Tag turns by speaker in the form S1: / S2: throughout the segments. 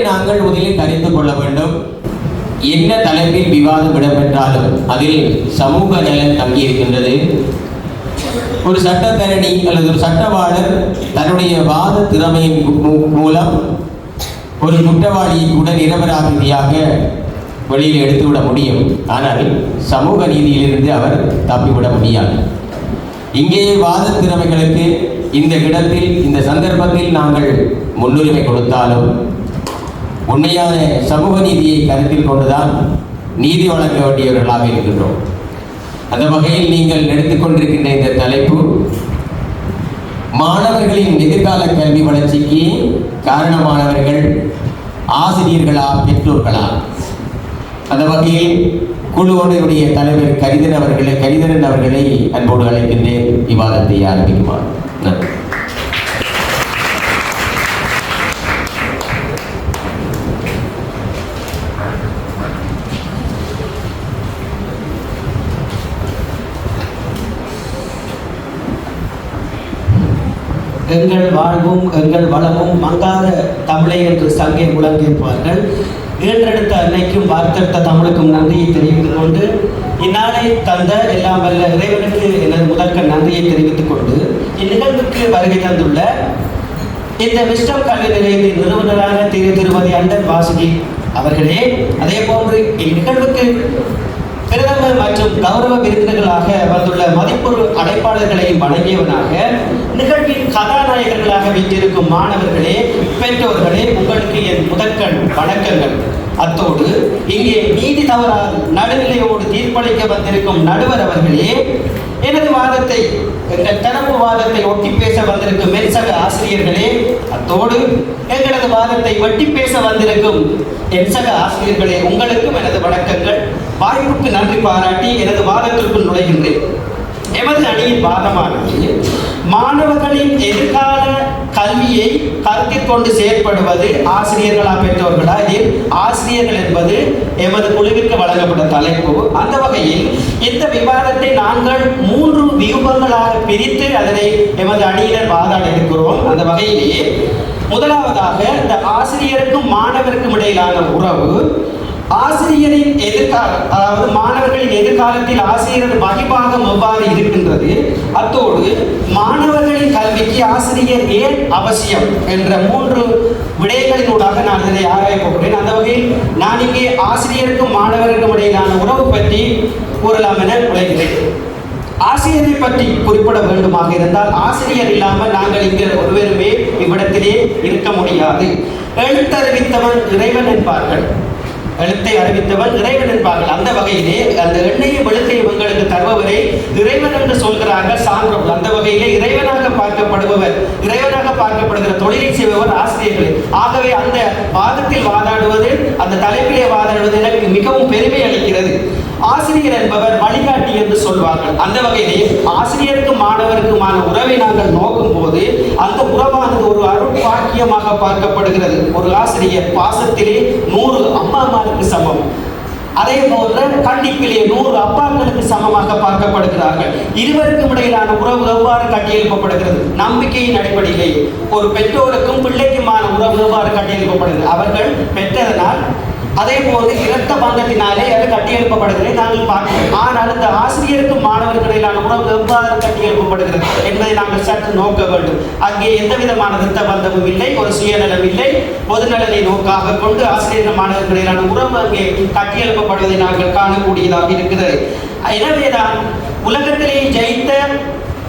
S1: நாங்கள் முதலில் அறிந்து கொள்ள வேண்டும். என்ன தலைப்பில் விவாதம் இடம்பெற்றாலும் அதில் சமூக நலன் தங்கியிருக்கின்றது. ஒரு சட்டத்தரணி அல்லது ஒரு சட்டவாளர் தன்னுடைய வாத திறமையின் மூலம் ஒரு குற்றவாளியை கூட நிரபராதியாக வெளியில் எடுத்துவிட முடியும். ஆனால் சமூக நீதியிலிருந்து அவர் தப்பிவிட முடியாது. இங்கே வாத திறமைகளுக்கு இந்த இடத்தில் இந்த சந்தர்ப்பத்தில் நாங்கள் முன்னுரிமை கொடுத்தாலும் உண்மையான சமூக நீதியை கருத்தில் கொண்டுதான் நீதி வழங்க வேண்டியவர்களாக இருக்கின்றோம். அந்த வகையில் நீங்கள் எடுத்துக்கொண்டிருக்கின்ற இந்த தலைப்பு மாணவர்களின் எதிர்கால கல்வி வளர்ச்சிக்கு காரணமானவர்கள் ஆசிரியர்களா பெற்றோர்களா? அந்த வகையில் குழுவோடைய தலைவர் கரிதன் அவர்களை அன்போடு அழைக்கின்றேன். விவாதத்தை ஆரம்பிக்குமாறு. நன்றி.
S2: எங்கள் வாழ்வும் எங்கள் வளமும் மங்காத தமிழை என்று சங்கே முழங்கியிருப்பார்கள். ஈன்றெடுத்த அன்னைக்கும் வார்த்தெடுத்த தமிழுக்கும் நன்றியை தெரிவித்துக் கொண்டு இந்நாளை தந்த எல்லாம் வல்ல இறைவனுக்கு எனது முதற்க நன்றியை தெரிவித்துக் கொண்டு இந்நிகழ்வுக்கு வருகை தந்துள்ள இந்த விஸ்டம் கல்வி நிலையத்தின் நிறுவனரான திருமதி அண்டர் வாசுகி அவர்களே, அதே போன்று இந்நிகழ்வுக்கு பிரதமர் மற்றும் கௌரவ விருந்தினர்களாக வந்துள்ள மதிப்புறு அடைப்பாளர்களையும் வழங்கியவனாக நிகழ்வின் கதாநாயகர்களாக வீட்டிருக்கும் மாணவர்களே, பெற்றோர்களே, உங்களுக்கு என் முதற்கண் வணக்கங்கள். அத்தோடு இங்கே நீதி தவறால் நடுநிலையோடு தீர்ப்பளிக்க வந்திருக்கும் நடுவர் அவர்களே, எனது வாதத்தை எங்கள் தரப்பு வாதத்தை ஒட்டி பேச வந்திருக்கும் மென்சக ஆசிரியர்களே, அத்தோடு எங்களது வாதத்தை வெட்டி பேச வந்திருக்கும் என் சக ஆசிரியர்களே, உங்களுக்கும் எனது வணக்கங்கள். வாய்ப்புக்கு நன்றி பாராட்டி எனது வாதத்திற்குள் நுழைகின்றேன். எமது அணியின் வாதமானது மாணவர்களின் எதிர்கால கல்வியை கருத்தில் கொண்டு செயற்படுவது ஆசிரியர்களா பெற்றோர்களா? இதில் ஆசிரியர்கள் என்பது எமது குழுவிற்கு வழங்கப்பட்ட தலைப்பு. அந்த வகையில் இந்த விவாதத்தை நாங்கள் 3 வியூகங்களாக பிரித்து அதனை எமது அணியினர் வாதாட இருக்கிறோம். அந்த வகையிலேயே முதலாவதாக இந்த ஆசிரியருக்கும் மாணவருக்கும் இடையிலான உறவு, ஆசிரியரின் எதிர்காலம், அதாவது மாணவர்களின் எதிர்காலத்தில் ஆசிரியர் வகிபாகம் எவ்வாறு இருக்கின்றது, அத்தோடு மாணவர்களின் கல்விக்கு ஆசிரியர் ஏன் அவசியம் என்ற 3 விடயங்களினூடாக நான் இதனை ஆராயப் போகிறேன். அந்த வகையில் நான் இங்கே ஆசிரியருக்கும் மாணவருக்கும் இடையிலான உறவு பற்றி கூறலாம் என உழைக்கிறேன். ஆசிரியரை பற்றி குறிப்பிட வேண்டுமாக இருந்தால், ஆசிரியர் இல்லாமல் நாங்கள் இங்கே ஒருவருமே இவ்விடத்திலே இருக்க முடியாது. எழுத்தறிவித்தவன் இறைவன் என்பார்கள். எழுத்தை அறிவித்தவன் இறைவன் என்பார்கள். அந்த வகையிலே அந்த எண்ணையும் எழுத்தையும் எங்களுக்கு தருபவரை இறைவன் என்று சொல்கிறார்கள் சான்றோர்கள். அந்த வகையிலே இறைவனாக பார்க்கப்படுபவர், இறைவனாக பார்க்கப்படுகிற தொழிலை செய்பவர் ஆசிரியர்களே. ஆகவே அந்த வாதத்தில் வாதாடுவது, அந்த தலைப்பிலே வாதாடுவது எனக்கு மிகவும் பெருமை அளிக்கிறது. ஆசிரியர் என்பவர் வழிகாட்டி என்று சொல்வார்கள். அந்த வகையிலே ஆசிரியருக்கும் மாணவருக்குமான உறவை நாங்கள் நோக்கும் போது அந்த உறவானது ஒரு அருட்பாக்கியமாக பார்க்கப்படுகிறது. ஒரு ஆசிரியர் பாசத்திலே 100 அம்மாமாருக்கு சமம், அதே போன்ற கண்டிப்பிலே 100 அப்பாக்களுக்கு சமமாக பார்க்கப்படுகிறார்கள். இருவருக்கும் இடையிலான உறவு எவ்வாறு கட்டியெழுப்பப்படுகிறது? நம்பிக்கையின் அடிப்படையிலே ஒரு பெற்றோருக்கும் பிள்ளைக்குமான உறவு எவ்வாறு கட்டியெழுப்பப்படுகிறது? அவர்கள் பெற்றதனால், அதே போது இரத்த பந்தத்தினாலே அது கட்டியெழுப்பப்படுகிறதை நாங்கள் பார்க்கிறோம். ஆனால் இந்த ஆசிரியருக்கும் மாணவர்களுக்கு இடையிலான உறவு எவ்வாறு கட்டியெழுப்பப்படுகிறது என்பதை நாங்கள் சற்று நோக்க வேண்டும். அங்கே எந்த விதமான இரத்த பந்தமும் இல்லை, ஒரு சுயநலம் இல்லை. பொதுநலனை நோக்காக கொண்டு ஆசிரியர்கள் மாணவர்களுக்கு இடையிலான உறவு அங்கே கட்டியெழுப்பப்படுவதை நாங்கள் காணக்கூடியதாக இருக்கிறது. எனவேதான் உலகத்திலே ஜெயித்த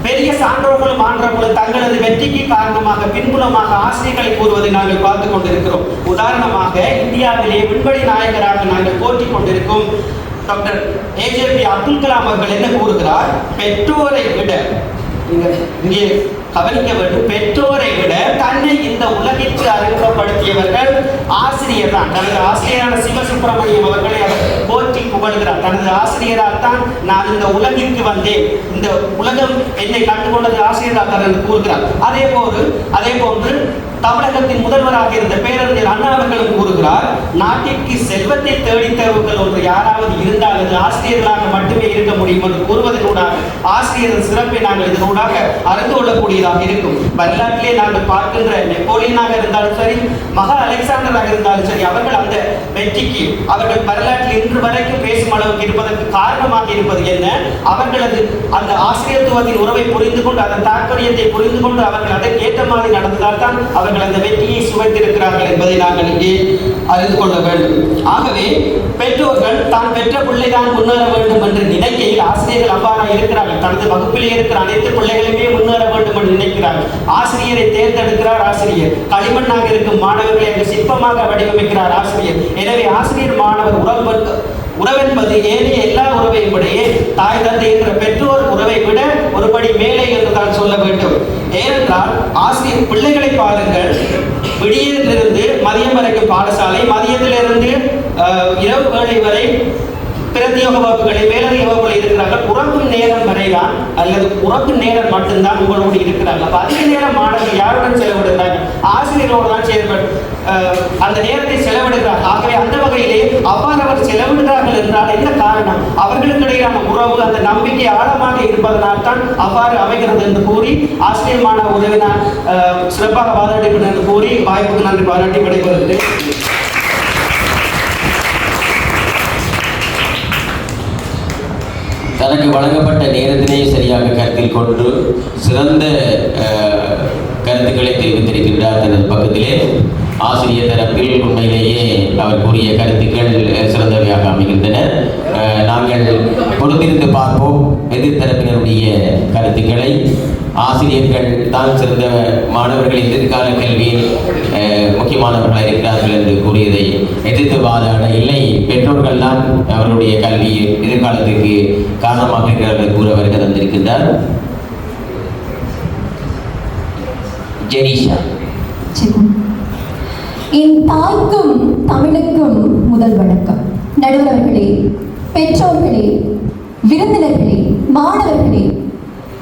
S2: பெரிய சான்றோர்களும் மாணவர்களும் தங்களது வெற்றிக்கு காரணமாக பின்புலமாக ஆசிரியர்களை கூறுவதை நாங்கள் பார்த்து கொண்டிருக்கிறோம். உதாரணமாக இந்தியாவிலே விண்வெளி நாயகராக நாங்கள் போற்றிக் கொண்டிருக்கும் டாக்டர் ஏஜேபி அப்துல் கலாம் அவர்கள் என்ன கூறுகிறார்? பெற்றோரை விட, இங்கே கவனிக்க வேண்டும், பெற்றோரை விட தன்னை இந்த உலகிற்கு அறிமுகப்படுத்தியவர்கள் ஆசிரியர் தான். தனது ஆசிரியரான சிவசுப்பிரமணியம் அவர்களை அவர் போற்றி புகழ்கிறார். தனது ஆசிரியரால் தான் நான் இந்த உலகிற்கு வந்தேன், இந்த உலகம் என்னை கண்டுகொண்டது ஆசிரியரால் தான் என்று கூறுகிறார். அதே போன்று தமிழகத்தின் முதல்வராக இருந்த பேரறிஞர் அண்ணா அவர்களும் கூறுகிறார், நாட்டிற்கு செல்வத்தை தேடித்தவர்கள் ஒன்று யாராவது இருந்தால் அது ஆசிரியர்களாக மட்டுமே இருக்க முடியும் என்று கூறுவதனூடாக ஆசிரியர் சிறப்பை நாங்கள் இதனூடாக அறிந்து கொள்ளக்கூடியதாக இருக்கும். வரலாற்றிலே நாங்கள் பார்க்கின்ற நெப்போலியனாக இருந்தாலும் சரி, மகா அலெக்சாண்டராக இருந்தாலும் சரி, அவர்கள் அந்த வெற்றிக்கு அவர்கள் வரலாற்றில் இன்று வரைக்கும் பேசும் அளவுக்கு இருப்பதற்கு காரணமாக இருப்பது என்ன? அவர்களது அந்த ஆசிரியத்துவத்தின் உறவை புரிந்து கொண்டு அதன் தாற்பயத்தை புரிந்து கொண்டு அவர்கள் அதற்கு ஏற்ற மாதிரி நடந்ததால் தான் அவர்கள் அந்த வெற்றியை சுவைத்திருக்கிறார்கள் என்பதை நாங்கள் இங்கே அறிந்து கொள்ள வேண்டும். ஆகவே பெற்றோர்கள் தான் பெற்ற பிள்ளைதான் முன்னேற வேண்டும் என்று நினைக்கையில் ஆசிரியர்கள் அவ்வாறாக இருக்கிறார்கள். தனது வகுப்பிலே இருக்கிற அனைத்து பிள்ளைகளுமே முன்னேற வேண்டும் என்று நினைக்கிறார்கள். ஆசிரியரை தேர்ந்தெடுக்கிறார் ஆசிரியர். களிமண்ணாக இருக்கும் மாணவர்களை அங்கு சிற்பமாக வடிவமைக்கிறார் ஆசிரியர். எனவே ஆசிரியர் மாணவர் உறவென்பது ஏனைய எல்லா உறவையும் விடையே தாய் தந்தை என்ற பெற்றோர் உறவை விட ஒருபடி மேலே என்று தான் சொல்ல வேண்டும். ஏனென்றால் ஆசிரியர் பிள்ளைகளை பாருங்கள், விடியலிலிருந்து மதியம் வரைக்கும் பாடசாலை, மதியத்திலிருந்து இரவு வேளை வரை பிரத்யோக வகுப்புகளை மேலதிக வகுப்புகளை இருக்கிறார்கள். உறங்கும் நேரம் வரைதான் அல்லது உறங்கும் நேரம் மட்டும்தான் உங்களோடு இருக்கிறார்கள். அப்ப அதிக நேரம் மாணவர்கள் யாருடன் செலவிடுகிறார்கள்? ஆசிரியரோடு தான் அந்த நேரத்தை செலவிடுகிறார்கள். ஆகவே அந்த வகையிலே அவ்வாறு அவர் செலவிடுகிறார்கள் என்றால் என்ன காரணம்? அவர்களுக்கு இடையிலான உறவு அந்த நம்பிக்கை ஆழமாக இருப்பதனால் தான் அவ்வாறு அமைகிறது என்று கூறி ஆசிரியர் மாணவ உறவை நான் சிறப்பாக பாராட்டுகிறேன் என்று கூறி வாய்ப்புக்கு நன்றி பாராட்டி விடைபெறுகிறேன்.
S1: தனக்கு வழங்கப்பட்ட நேரத்தினை சரியாக கருத்தில் கொண்டு சிறந்த கருத்துக்களை தெரிவித்திருக்கின்றார். தனது பக்கத்திலே ஆசிரியர் தரப்பில் உண்மையிலேயே அவர் கூறிய கருத்துக்கள் சிறந்தவையாக அமைகின்றன. நாங்கள் பொறுத்திருந்து பார்ப்போம் எதிர்த்தரப்பினருடைய கருத்துக்களை. ஆசிரியர்கள் தான் சிறந்த மாணவர்களின் எதிர்கால கல்வியில் முக்கியமானவர்களாக இருக்கிறார்கள் என்று கூறியதை எதிர்த்து வாதாட இல்லை, பெற்றோர்கள் தான் அவருடைய கல்வி எதிர்காலத்திற்கு காரணமாக இருக்கிறார்கள் கூற வருகை தந்திருக்கின்றார். ஜெனிஷா.
S3: என் தாய்க்கும் தமிழுக்கும் முதல் வணக்கம். நடுவர்களே, பெற்றோர்களே, விருந்தினர்களே, மாணவர்களே,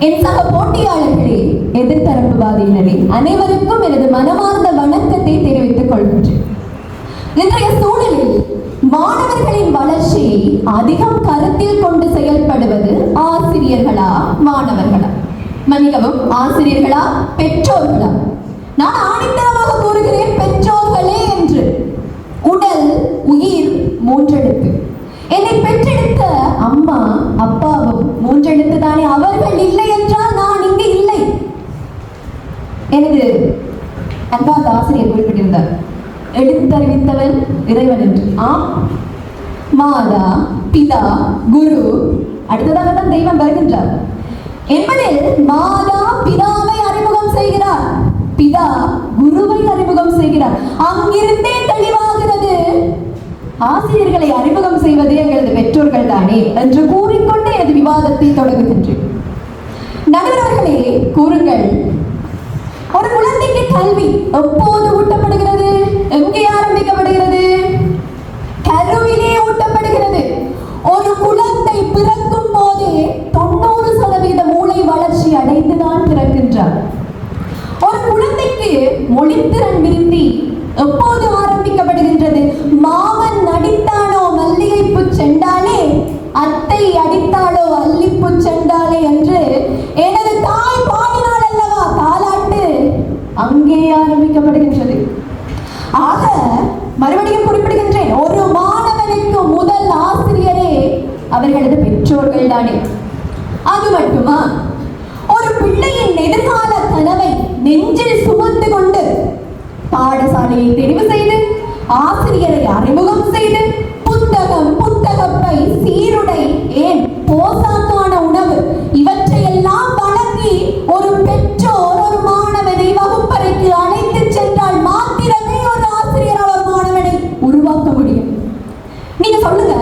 S3: என் சக போட்டியாளர்களே, எதிர்த்தரப்புவாதியினரே, அனைவருக்கும் எனது மனமார்ந்த வணக்கத்தை தெரிவித்துக் கொள்கின்றேன். இன்றைய சூழலில் மாணவர்களின் வளர்ச்சியை அதிகம் கருத்தில் கொண்டு செயல்படுவது ஆசிரியர்களா மாணவர்களா? மன்னிக்கவும், ஆசிரியர்களா பெற்றோர்களா? நான் ஆணித்தரமாக கூறுகிறேன் பெற்றோர்களே என்று. உடல் உயிர் மூன்றெழுத்து. என்னை பெற்றெடுத்த அம்மா அப்பாவும் மூன்றெழுத்து தானே. அவர்கள் இல்லை என்றால் நான் இங்கு இல்லை. எனது அன்பாக ஆசிரியர் குறிப்பிட்டிருந்தார், எழுத்தறிவித்தவன் இறைவன் என்று. ஆம், மாதா பிதா குரு, அடுத்ததாக தான் தெய்வம் வருகின்றார் என்பதில் மாதா பிதாவை அறிமுகம் செய்கிறார், பிதா குருவை அறிமுகம் செய்கிறார். அங்கிருந்தே தெளிவாகிறது ஆசிரியர்களை அறிமுகம் செய்வது எங்களது பெற்றோர்கள் தானே என்று கூறிக்கொண்டு எனது விவாதத்தை தொடங்குகின்றேன். நடுவர்களே, கூறுங்கள், ஒரு குழந்தைக்கு கல்வி எப்போது ஊட்டப்படுகிறது? எங்கே ஆரம்பிக்கப்படுகிறது? கருவிலே ஊட்டப்படுகிறது. ஒரு குழந்தை பிறக்கும் போதே 90% மூளை வளர்ச்சி அடைந்துதான் பிறக்கின்றார். ஒரு குழந்தைக்கு மொழித்திறன் விருத்தி எப்போது ஆரம்பிக்கப்படுகின்றது? மாமன் அடித்தானோ மல்லிகைப்பூ செண்டாலே, அத்தை அடித்தாளோ அல்லிப்பூ செண்டாலே என்று எனது தாய் பாடினாள் அல்லவா தாலாட்டு, அங்கே ஆரம்பிக்கப்படுகின்றது. ஆக மறுபடியும் குறிப்பிடுகின்றேன், ஒரு மாணவனுக்கு முதல் ஆசிரியரே அவர்களது பெற்றோர்கள் தானே. அது மட்டுமா, ஒரு பிள்ளையின் எதிர்கால கனவை நெஞ்சில் சுமந்து கொண்டு பாடசாலையை தெரிவு செய்து ஆசிரியரை அறிமுகம் செய்து புத்தகம் புத்தகப்பை சீருடை ஏன் போசாக்கான உணவு இவற்றையெல்லாம் வழங்கி ஒரு பெற்றோர் ஒரு மாணவனை வகுப்பறைக்கு அழைத்து சென்றால் மாத்திரமே ஒரு ஆசிரியர் அவர் மாணவனை உருவாக்க முடியும். நீங்க சொல்லுங்க,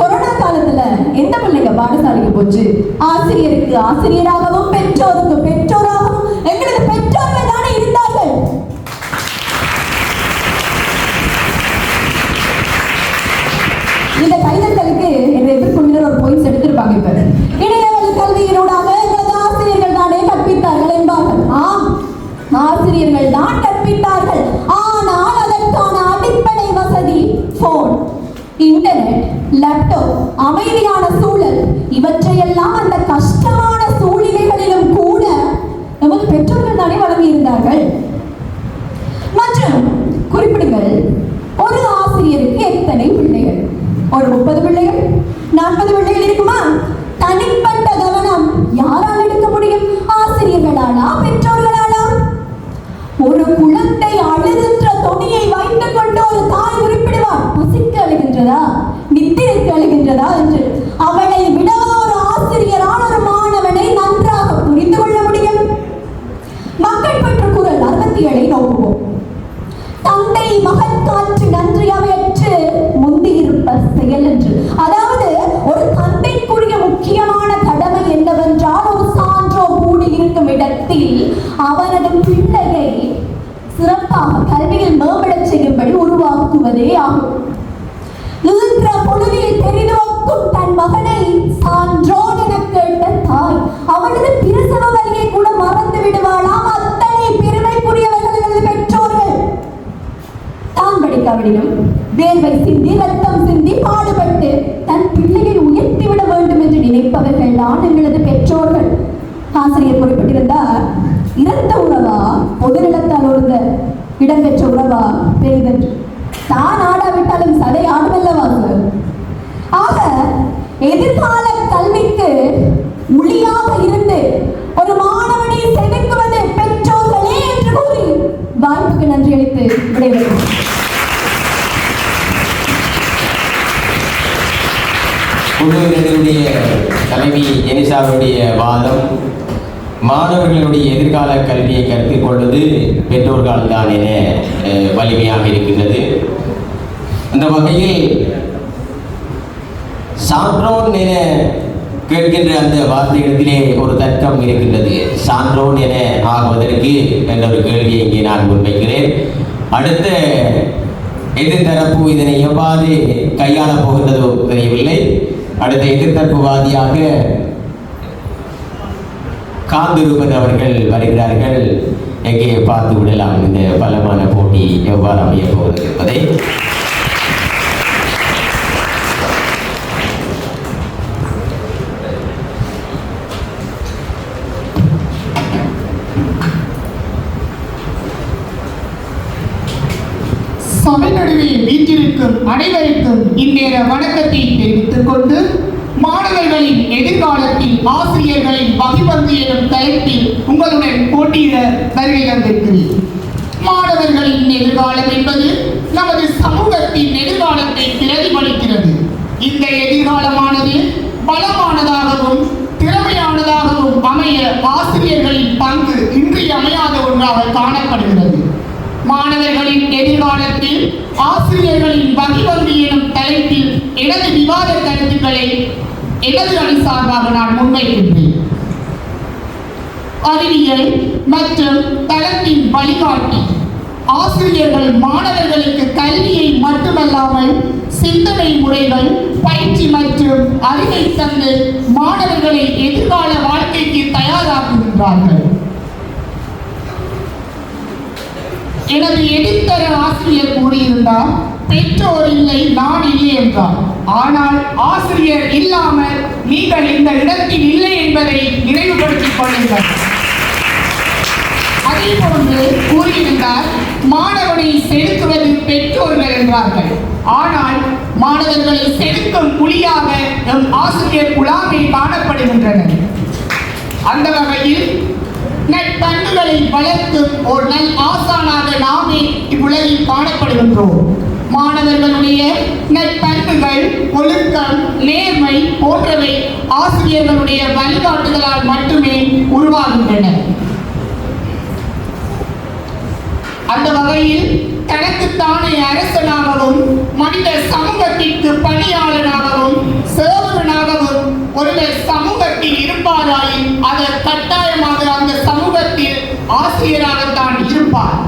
S3: கொரோனா காலத்துல எந்த பிள்ளைங்க பாடசாலைக்கு போச்சு? ஆசிரியருக்கு ஆசிரியராகவும் பெற்றோருக்கு பெற்றோராகவும் எங்களது பெற்றோர்கள் தானே இருந்தார்கள். இந்த கைதட்டலுக்கு என்ற எதிர்கொள்கிற ஒரு பாயிண்ட்ஸ் எடுத்திருப்பாங்க. இப்ப இடைநிலை கல்வியினூடாக எங்களது ஆசிரியர்கள் தானே கற்பித்தார்கள் என்பார்கள். ஆம், ஆசிரியர்கள் தான் கற்பித்தார்கள். இன்டர்நெட், லேப்டாப், அமைதியான சூழல் இவற்றையெல்லாம் அந்த கஷ்டமான சூழ்நிலைகளிலும் கூட நமது பெற்றோர்கள் தானே வழங்கியிருந்தார்கள். மற்றும் குறிப்பிடுங்கள், ஒரு ஆசிரியருக்கு எத்தனை பிள்ளைகள்? ஒரு 30 பிள்ளைகள், 40 பிள்ளைகள் இருக்குமா? தனிப்பட்ட கவனம் யாரால் எடுக்க முடியும்? ஆசிரியர்களாலா, பெற்றோர்களாலா? ஒரு குழந்தை அழுகின்ற துணியை வைத்துக் கொண்டு ஒரு தாய் குறிப்பிடுவார், பசிக்கு அழுகின்றதா, நித்திரைக்கு அழுகின்றதா என்று. அவளை விட ஒரு ஆசிரியரால் ஒரு மாணவனை நன்றாக புரிந்து கொள்ள முடியும். மக்கள் பற்று குரல் 67 நோக்குவோம். தந்தை மகன் காற்று நன்றி அவையற்று முந்தியிருப்ப செயல் என்று. அதாவது ஒரு தந்தைக்குரிய முக்கியமான கடமை என்னவென்றால், ஒரு சான்றோர் கூடியிருக்கும் இடத்தில் அவனது பிள்ளையை சிறப்பாக கல்வியில் மேம்படச் செய்யும்படி உருவாக்குவதே ஆகும். ஈன்ற பொழுதில் பெரிதோக்கும் தன் மகனை சான்றோன் என கேட்ட தாய் அவனது பிரசவ வலியை கூட மறந்து விடுவாளாம். அத்தனை பெருமைக்குரியவர்கள் பெற்றோர்கள். தான் படிக்காவிடனும் வேர்வை சிந்தி, ரத்தம் சிந்தி, பாடுபட்டு தன் பிள்ளையை உயர்த்திவிட வேண்டும் என்று நினைப்பவர்கள் தான் எங்களது பெற்றோர்கள். ஆசிரியர் குறிப்பிட்டிருந்தார், இறந்த உறவா பொதுநிலத்தால் ஒருந்த இடம்பெற்ற உறவா பெரிதென்று. தான் ஆடாவிட்டாலும் சதை ஆடுமல்லவா சார். ஆக எதிர்கால கல்விக்கு ஒளியாக இருந்து ஒரு மாணவனை செதுக்குவது பெற்றோர்களே என்று கூறி வாய்ப்புக்கு நன்றி அளித்து விடைபெறும்.
S1: குழுவினருடைய தலைவி எனிசாவுடைய வாதம், மாணவர்களுடைய எதிர்கால கல்வியை கருத்தில் கொள்வது பெற்றோர்கள் தான் என வலிமையாக இருக்கின்றது. அந்த வகையில் சான்றோன் என கேட்கின்ற அந்த வார்த்தைகளிலே ஒரு தர்க்கம் இருக்கின்றது. சான்றோன் என ஆகுவதற்கு என்ற ஒரு கேள்வியை இங்கே நான் முன்வைக்கிறேன். அடுத்த எதிர்த்தரப்பு இதனை எவ்வாறு கையாளப் போகின்றதோ தெரியவில்லை. அடுத்த எதிர்த்தரப்புவாதியாக காந்திருப்பன் அவர்கள் வருகிறார்கள். எங்கே பார்த்து விடலாம் இந்த பலமான போட்டி எவ்வாறு அமைய போகிறது என்பதை.
S4: சபை நடுவே வீற்றிருக்கும் அனைவருக்கும் இந்நேர வணக்கத்தை தெரிவித்துக் கொண்டு, மாணவர்களின் எதிர்காலத்தில் ஆசிரியர்களின் வகிபந்து எனும் தலைப்பில் உங்களுடன் போட்டியிட வருகை தந்திருக்கிறேன். மாணவர்களின் எதிர்காலம் என்பது நமது சமூகத்தின் எதிர்காலத்தை பிரதிபலிக்கிறது. இந்த எதிர்காலமானது பலமானதாகவும் திறமையானதாகவும் அமைய ஆசிரியர்களின் பங்கு இன்றியமையாத ஒன்றாக காணப்படுகிறது. மாணவர்களின் எதிர்காலத்தில் ஆசிரியர்களின் வகிபந்து எனும் தலைப்பில் எனது விவாத கருத்துக்களை எனது அணி சார்பாக நான் முன்வைக்கின்றேன். அறிவியல் மற்றும் தளத்தின் வழிகாட்டி ஆசிரியர்கள் மாணவர்களுக்கு கல்வியை மட்டுமல்லாமல் சிந்தனை முறைகள், பயிற்சி மற்றும் அறிவை தந்து மாணவர்களை எதிர்கால வாழ்க்கைக்கு தயாராக்குகின்றார்கள். எனது எதிர்த்தர ஆசிரியர் கூறியிருந்தார், பெற்றோர் இல்லை நான் இல்லை என்றார். ஆனால் ஆசிரியர் இல்லாமல் நீங்கள் இந்த இடத்தில் இல்லை என்பதை நினைவுபடுத்திக் கொள்ளுங்கள். அதே போன்று கூறியிருந்தார், மாணவனை செதுக்குவது பெற்றோர்கள் என்றார்கள். ஆனால் மாணவர்களை செதுக்கும் புலியாக நம் ஆசிரியர் குழாமில் காணப்படுகின்றனர். அந்த வகையில் நற்பண்புகளை வளர்க்கும் ஒரு நல் ஆசானாக நாமே இவ்வுலகில் காணப்படுகின்றோம். மாணவர்களுடைய நற்பண்புகள், ஒழுக்கம், நேர்மை போன்றவை ஆசிரியர்களுடைய வழிகாட்டுதலால் மட்டுமே உருவாகின்றன. அந்த வகையில் தனக்குத்தானே அரசனாகவும் மனித சமூகத்திற்கு பணியாளனாகவும் சேவகனாகவும் ஒருவர் சமூகத்தில் இருப்பாராயின் அவர் கட்டாயமாக அந்த சமூகத்தில் ஆசிரியராகத்தான் இருப்பார்.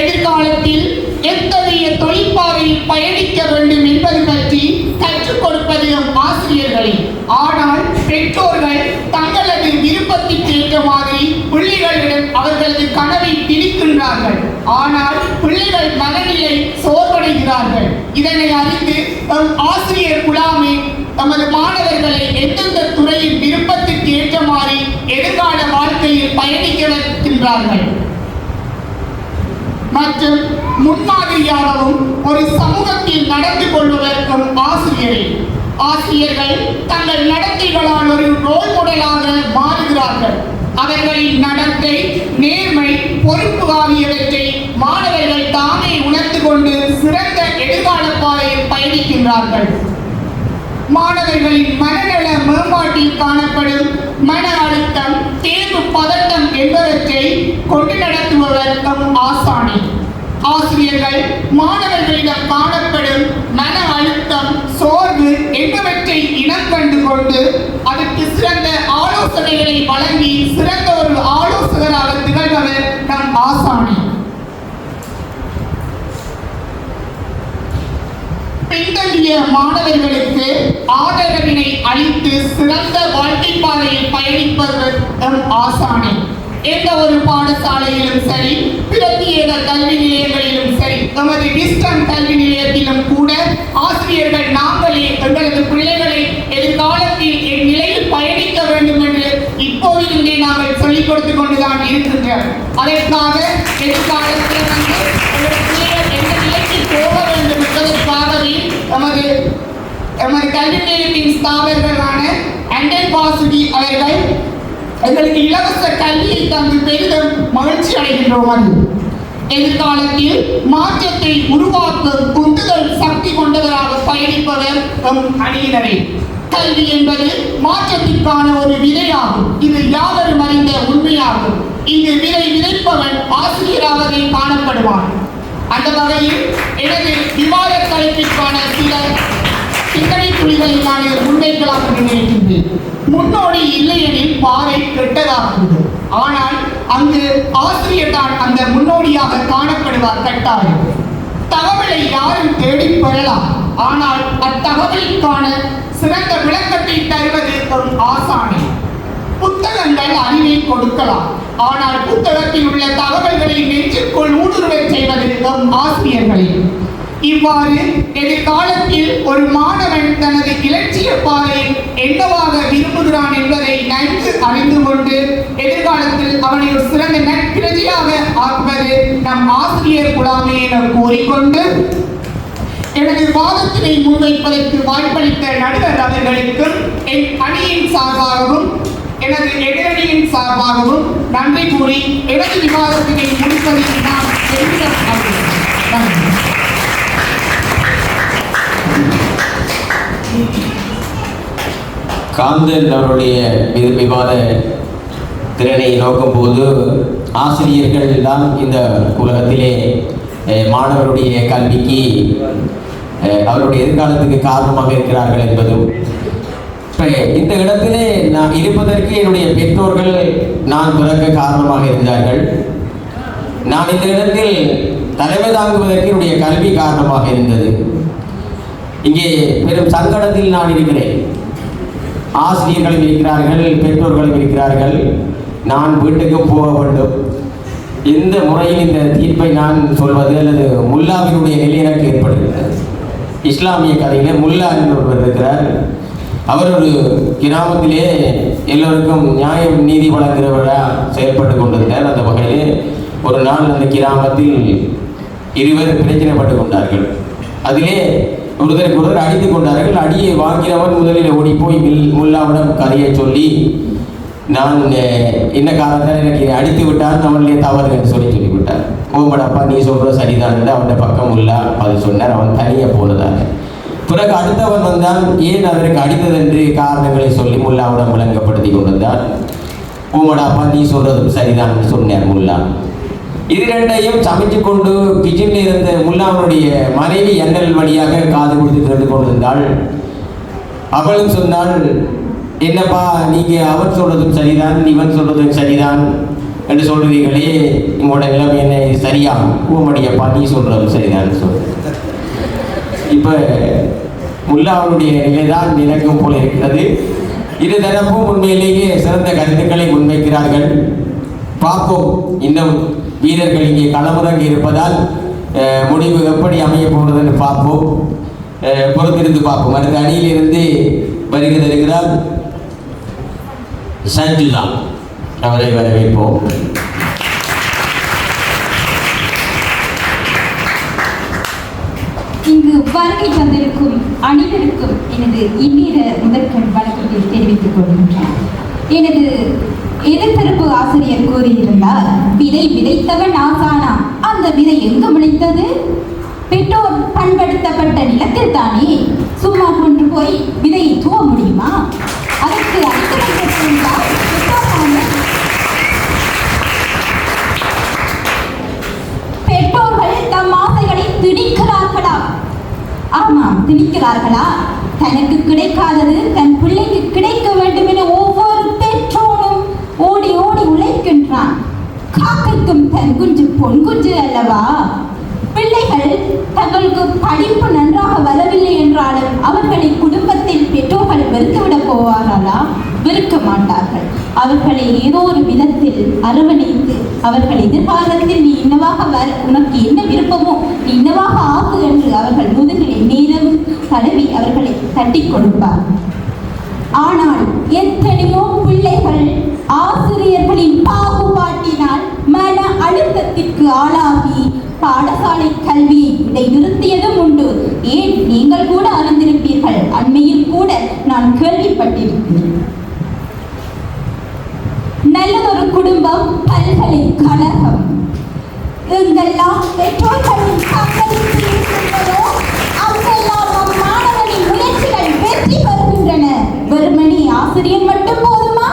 S4: எதிர்காலத்தில் எத்தகைய தொழிற்பாதையில் பயணிக்க வேண்டும் என்பது பற்றி கற்றுக் கொடுப்பது ஆசிரியர்களே. ஆனால் பெற்றோர்கள் தங்களது விருப்பத்திற்கு ஏற்ற மாதிரி பிள்ளைகளிடம் அவர்களது கனவை திணிக்கின்றார்கள். ஆனால் பிள்ளைகள் மனநிலை சோர்வடைகிறது. வருகிறார்கள். இதனை அறிந்து ஆசிரியர் குலாமே தமது மாணவர்களை எந்தெந்த துறையின் விருப்பத்திற்கு ஏற்றமாறி எதிர்கால வாழ்க்கையில் பயணிக்க வைக்கின்றார்கள். மற்றும் முன்மாதிரியாகவும் ஒரு சமூகத்தில் நடந்து கொள்பவர் ஆசிரியரே. ஆசிரியர்கள் தங்கள் நடத்தைகளால் ஒரு ரோல் மாடலாக மாறுகிறார்கள். அவர்களின் நடத்தை, நேர்மை, பொறுப்பு ஆகியவற்றை மாணவர்கள் தாமே உணர்ந்து கொண்டு சிறந்த எதிர்கால பாதையில் பயணிக்கின்றார்கள். மாணவர்களின் மனநல மேம்பாட்டில் காணப்படும் மன அழுத்தம், தேர்வு பதட்டம் என்பவற்றை கொண்டு நடத்துபவர் ஆசானி. ஆசிரியர்கள் மாணவர்களிடம் காணப்படும் மன அழுத்தம், சோர்வு என்பவற்றை இனம் கண்டு கொண்டு அதற்கு சிறந்த ஆலோசனைகளை வழங்கி சிறந்த ஒரு ஆலோசகராக திகழ்பவர் நம் ஆசானி. பின்தங்கிய மாணவர்களுக்கு ஆதரவினை அளித்து சிறந்த வாழ்க்கை பாதையில் பயணிப்பவர் நம் ஆசானி. எந்த ஒரு பாடசாலையிலும் சரி, பிரத்யேக கல்வி நிலையங்களிலும் சரி, நமது டிஸ்டன்ஸ் கல்வி நிலையத்திலும் கூட ஆசிரியர்கள் நாங்களே எங்களது பிள்ளைகளை எதிர்காலத்தில் இந்நிலையில் பயணிக்க வேண்டும் என்று இப்போதிருந்தே நாங்கள் சொல்லிக் கொடுத்துக் கொண்டுதான் இருக்கின்றோம். அதற்காக எதிர்காலத்தில் பிள்ளைகள் எந்த நிலைக்கு போக வேண்டும் என்பதற்காகவே நமது கல்வி நிலையத்தின் ஸ்தாபகர்களான அண்டன் வாசுகி அவர்கள் எங்களுக்கு இலவச கல்வியை தந்து பெரிதும் மகிழ்ச்சி அடைகின்றோம். எதிர்காலத்தில் மாற்றத்தை உருவாக்கும் உந்துதல் சக்தி கொண்டவராக பயணிப்பவர் அணியினரே. கல்வி என்பது மாற்றத்திற்கான ஒரு விதையாகும். இது யாவரும் அறிந்த உண்மையாகும். இங்கு விதை விதைப்பவன் ஆசிரியராகவே காணப்படுவான். அந்த வகையில் எனது விவாத தலைப்பிற்கான சில சிந்தனை துளிகளை நான் முன்வைக்கலாம் என்று நினைக்கின்றேன். முன்னோடி இல்லையெனில் பாதை கெட்டதாகிறது. ஆனால் அங்கு ஆசிரியர் தான் அந்த முன்னோடியாக காணப்படுவார் கட்டாயம். தகவலை யாரும் தேடி பெறலாம். ஆனால் அத்தகவலுக்கான சிறந்த விளக்கத்தை தருவது ஆசானி. புத்தகங்கள் அறிவை கொடுக்கலாம். ஆனால் புத்தகத்தில் உள்ள தகவல்களை நெஞ்சுக்குள் ஊடுருவச் செய்வது ஆசிரியர்களே. இவ்வாறு எதிர்காலத்தில் ஒரு மாணவன் தனது இலட்சிய பாதையில் என்னவாக விரும்புகிறான் என்பதை நன்கு அறிந்து கொண்டு எதிர்காலத்தில் அவனை ஒரு சிறந்த நற்பிரஜையாக ஆக்குவது நம் ஆசிரியர் குலாமே என கூறிக்கொண்டு எனது வாதத்தினை முன்வைப்பதற்கு வாய்ப்பளித்த நடுவர் அவர்களுக்கும் என் அணியின் சார்பாகவும் எனது எதிரணியின் சார்பாகவும் நன்றி கூறி எனது விவாதத்தினை முடிப்பதில் நான் நன்றி.
S1: காந்தன் அவருடைய விவாத திறனை நோக்கும் போது ஆசிரியர்கள் தான் இந்த உலகத்திலே மாணவருடைய கல்விக்கு அவருடைய எதிர்காலத்துக்கு காரணமாக இருக்கிறார்கள் என்பதும், இந்த இடத்திலே நான் இருப்பதற்கு என்னுடைய பெற்றோர்கள் நான் பிறக்க காரணமாக இருந்தார்கள். நான் இந்த இடத்தில் தலைமை தாங்குவதற்கு என்னுடைய கல்வி காரணமாக இருந்தது. இங்கே பெரும் சங்கடத்தில் நான் இருக்கிறேன். ஆசிரியர்களும் இருக்கிறார்கள், பெற்றோர்களும் இருக்கிறார்கள். நான் வீட்டுக்கு போக வேண்டும். இந்த முறையில் இந்த தீர்ப்பை நான் சொல்வது அல்லது முல்லாவினுடைய நிலை எனக்கு ஏற்படுகிறது. இஸ்லாமிய கதையிலே முல்லா என்று ஒருவர் இருக்கிறார். அவர் ஒரு கிராமத்திலே எல்லோருக்கும் நியாயம் நீதி வழங்குகிறவராக செயல்பட்டு கொண்டிருந்தார். அந்த வகையிலே ஒரு நாள் அந்த கிராமத்தில் இருவர் பிரச்சனைப்பட்டு கொண்டார்கள். அதிலே ஒருத்தருக்கு ஒருவர் அடித்து கொண்டார்கள். அடியை வாங்கினவன் முதலில் ஓடி போய் முல்லாவிடம் கதையை சொல்லி, நான் என்ன காரணத்தால் எனக்கு அடித்து விட்டான், அவனுடைய தவறு என்று சொல்லிவிட்டார். ஓம்படப்பா நீ சொல்கிறது சரிதான் என்று அவன் பக்கம் முல்லா அது சொன்னார். அவன் தனியாக போனதாக. பிறகு அடுத்தவன் வந்தான். ஏன் அதற்கு அடித்தது என்று காரணங்களை சொல்லி முல்லாவிடம் விளங்கப்படுத்தி கொண்டிருந்தார். ஓம்படப்பா நீ சொல்றது சரிதான் என்று சொன்னார் முல்லா. இது ரெண்டையும் சமைச்சு கொண்டு கிச்சனில் இருந்த முல்லாவுடைய மனைவி எண்ணல் வழியாக காது கொடுத்து திறந்து கொண்டிருந்தாள். அவளும் சொன்னாள், என்னப்பா நீங்கள் அவர் சொல்றதும் சரிதான், இவன் சொல்றதும் சரிதான் என்று சொல்றீங்களே, உங்களோட நிலைமை என்ன சரியா? பூமடியப்பா நீ சொல்றதும் சரிதான் சொல்ற. இப்போ முல்லாவுடைய நிலைதான் நினைக்கும் போல இருக்கிறது. இரு தரப்பும் உண்மையிலேயே சிறந்த கருத்துக்களை முன்வைக்கிறார்கள். பார்ப்போம். இன்னும் வீரர்கள் இங்கே களமிறங்கி இருப்பதால் முடிவு எப்படி அமைய போகிறதுன்னு பார்ப்போம். பொறுத்திருந்து பார்ப்போம். அடுத்த அணியிலிருந்து வருகிறது இருக்கிறார் சஞ்சுதா, அவரை வரவேற்போம்.
S3: இங்கு வருகை தந்திருக்கும் அனைவருக்கும் எனது இந்நேர முதற்கண் வணக்கத்தை தெரிவித்துக் கொள்கின்றேன். எனது எதிர்த்தரப்பு ஆசிரியர் கூறியிருந்தார், விதை விதைத்தவன் ஆசானா, அந்த விதை எங்கு விளைத்தது? பெற்றோர் பண்படுத்தப்பட்ட நிலத்தில் தானே. சும்மா கொண்டு போய் விதையை தூவ முடியுமா? அதற்கு பெற்றோர்கள் தம் ஆசைகளை திணிக்கிறார்களா? ஆமாம், திணிக்கிறார்களா? தனக்கு கிடைக்காதது தன் பிள்ளைக்கு கிடைக்க வேண்டும் என ஒவ்வொரு பெற்றோரும் ஓடி ஓடி உழைக்கின்றான். காக்கைக்கும் தன் குஞ்சு பொன் குஞ்சு அல்லவா? பிள்ளைகள் தங்களுக்கு படிப்பு நன்றாக வரவில்லை என்றாலும் அவர்களை குடும்பத்தில் பெற்றோர்கள் வெறுத்துவிடப் போவார்களா? வெறுக்க மாட்டார்கள். அவர்களை ஏதோ ஒரு விதத்தில் அரவணைத்து அவர்கள் எதிர்காலத்தில் நீ இன்னவாக உனக்கு என்ன விருப்பமோ நீ இன்னவாக ஆகு என்று அவர்கள் முதுகிலை நேரம் தடவி அவர்களை தட்டி கொடுப்பார். ஆனால் எத்தனையோ பிள்ளைகள் ஆசிரியர்களின் பாகுபாட்டினால் மன அழுத்தத்திற்கு ஆளாகி பாடசாலை கல்வியை இடைநிறுத்தியதும் உண்டு. ஏன், நீங்கள் கூட அறிந்திருப்பீர்கள். அண்மையில் கூட நான் கேள்விப்பட்டிருக்கிறேன். நல்லதொரு குடும்பம் பல்கலைக்கழகம். எங்கெல்லாம் பெற்றோர்களின் பங்களிப்பு இருக்கின்றதோ அங்கெல்லாம் நம் மாணவனின் முயற்சிகள் வெற்றி பெறுகின்றன. வெறுமனே ஆசிரியர் மட்டும் போதுமா?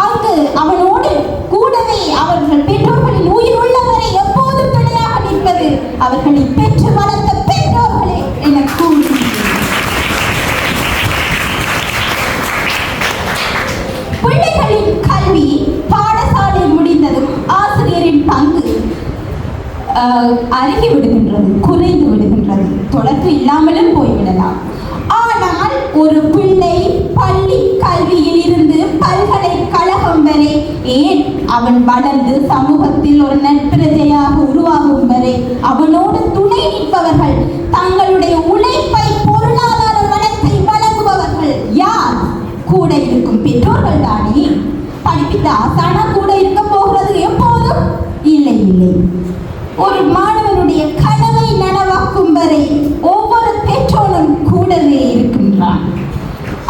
S3: அங்கு அவனோடு கூடவே அவர்கள் பெற்றோர்களின் உயிர் உள்ளவரை எப்போதும் துணையாக நிற்பது அவர்களை பெற்று வளர்த்த பெற்றோர்களே என கூறுகிறேன். பிள்ளைகளின் கல்வி பாடசாலை முடிந்ததும் ஆசிரியரின் பங்கு அருகி விடுகின்றது, குறைந்து விடுகின்றது, தொடர்பு இல்லாமலும் போய்விடலாம். ஆனால் ஒரு பிள்ளை பள்ளி கல்வியில் இருந்து பல்கலைக்கழகம் வரை, ஏன் அவன் வளர்ந்து சமூகத்தில் ஒரு நற்பிரஜையாக உருவாகும் வரை அவனோடு துணை நிற்பவர்கள், தங்களுடைய உழைப்பை பொருளாதார வளத்தை வழங்குபவர்கள் யார்? கூட இருக்கும் பெற்றோர்கள் தானே. படிப்பித்த ஆசானா கூட இருக்க போகிறது எப்போதும்? இல்லை இல்லை. ஒரு மாணவனுடைய கனவை நனவாக்கும் வரை ஒவ்வொரு பெற்றோரும் கூடவே இருக்கின்றான்.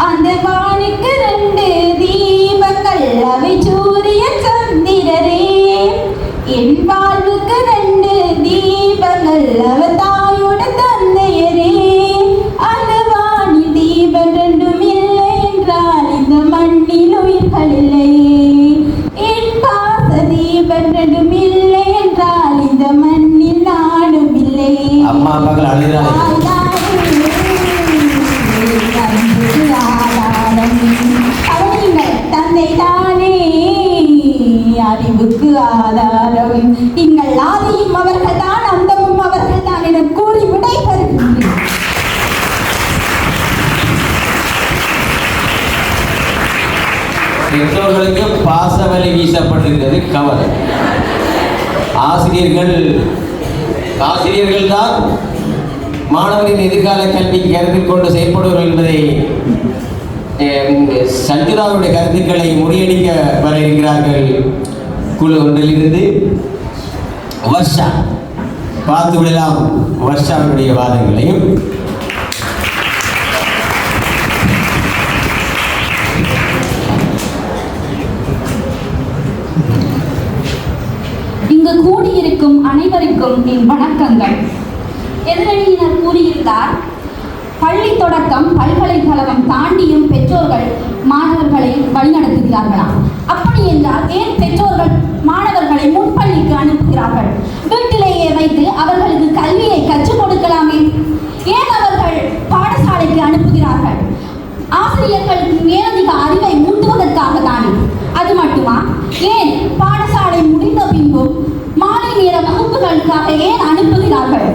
S3: அந்த வானுக்கு 2 தீபங்கள், அவை சூரிய சந்திரரே. என் வாழ்வுக்கு 2 தீபங்கள், அவ தாயோட தந்தையரே. அந்த வானில் தீபம் 2ம் இல்லை என்றால் இந்த மண்ணில் உயிர்கள் இல்லை. என் பாச தீபம் 2ம் இல்லை என்றால் இந்த மண்ணில் நானும் இல்லை.
S1: அம்மா அப்பாக்கள் அழுகிறாங்க.
S3: தந்தை தானே அறிவுக்கு ஆதாரம். நீங்கள் ஆதியும் அவர்கள் தான், அந்தமும் அவர்கள் தான் என கூறி விடைபெறுகின்றேன்.
S1: பெற்றோர்களுக்கு பாசவலை வீசப்பட்டிருக்கிறது கவலை. ஆசிரியர்கள் தான் மாணவரின் எதிர்கால கல்விக்கு கருத்தில் கொண்டு செயல்படுவார்கள் என்பதை சஞ்சுதாவுடைய கருத்துக்களை முறியடிக்க வர இருக்கிறார்கள். குழு ஒன்றிலிருந்து வர்ஷா, பார்த்து விடலாம் வர்ஷாவுடைய வாதங்களையும்.
S3: இங்கு கூடியிருக்கும் அனைவருக்கும் என் வணக்கங்கள். எதிரணியினர் கூறியிருந்தார், பள்ளி தொடக்கம் பல்கலைக்கழகம் தாண்டியும் பெற்றோர்கள் மாணவர்களை வழிநடத்துகிறார்களாம். அப்படி என்றால் ஏன் பெற்றோர்கள் மாணவர்களை முன்பள்ளிக்கு அனுப்புகிறார்கள்? வீட்டிலேயே வைத்து அவர்களுக்கு கல்வியை கற்றுக் கொடுக்கலாமே. ஏன் அவர்கள் பாடசாலைக்கு அனுப்புகிறார்கள்? ஆசிரியர்கள் மேலதிக அறிவை ஊட்டுவதற்காக தானே. அது மட்டுமா? ஏன் பாடசாலை முடிந்த பின்பும் மாலை நேர வகுப்புகளுக்காக ஏன் அனுப்புகிறார்கள்?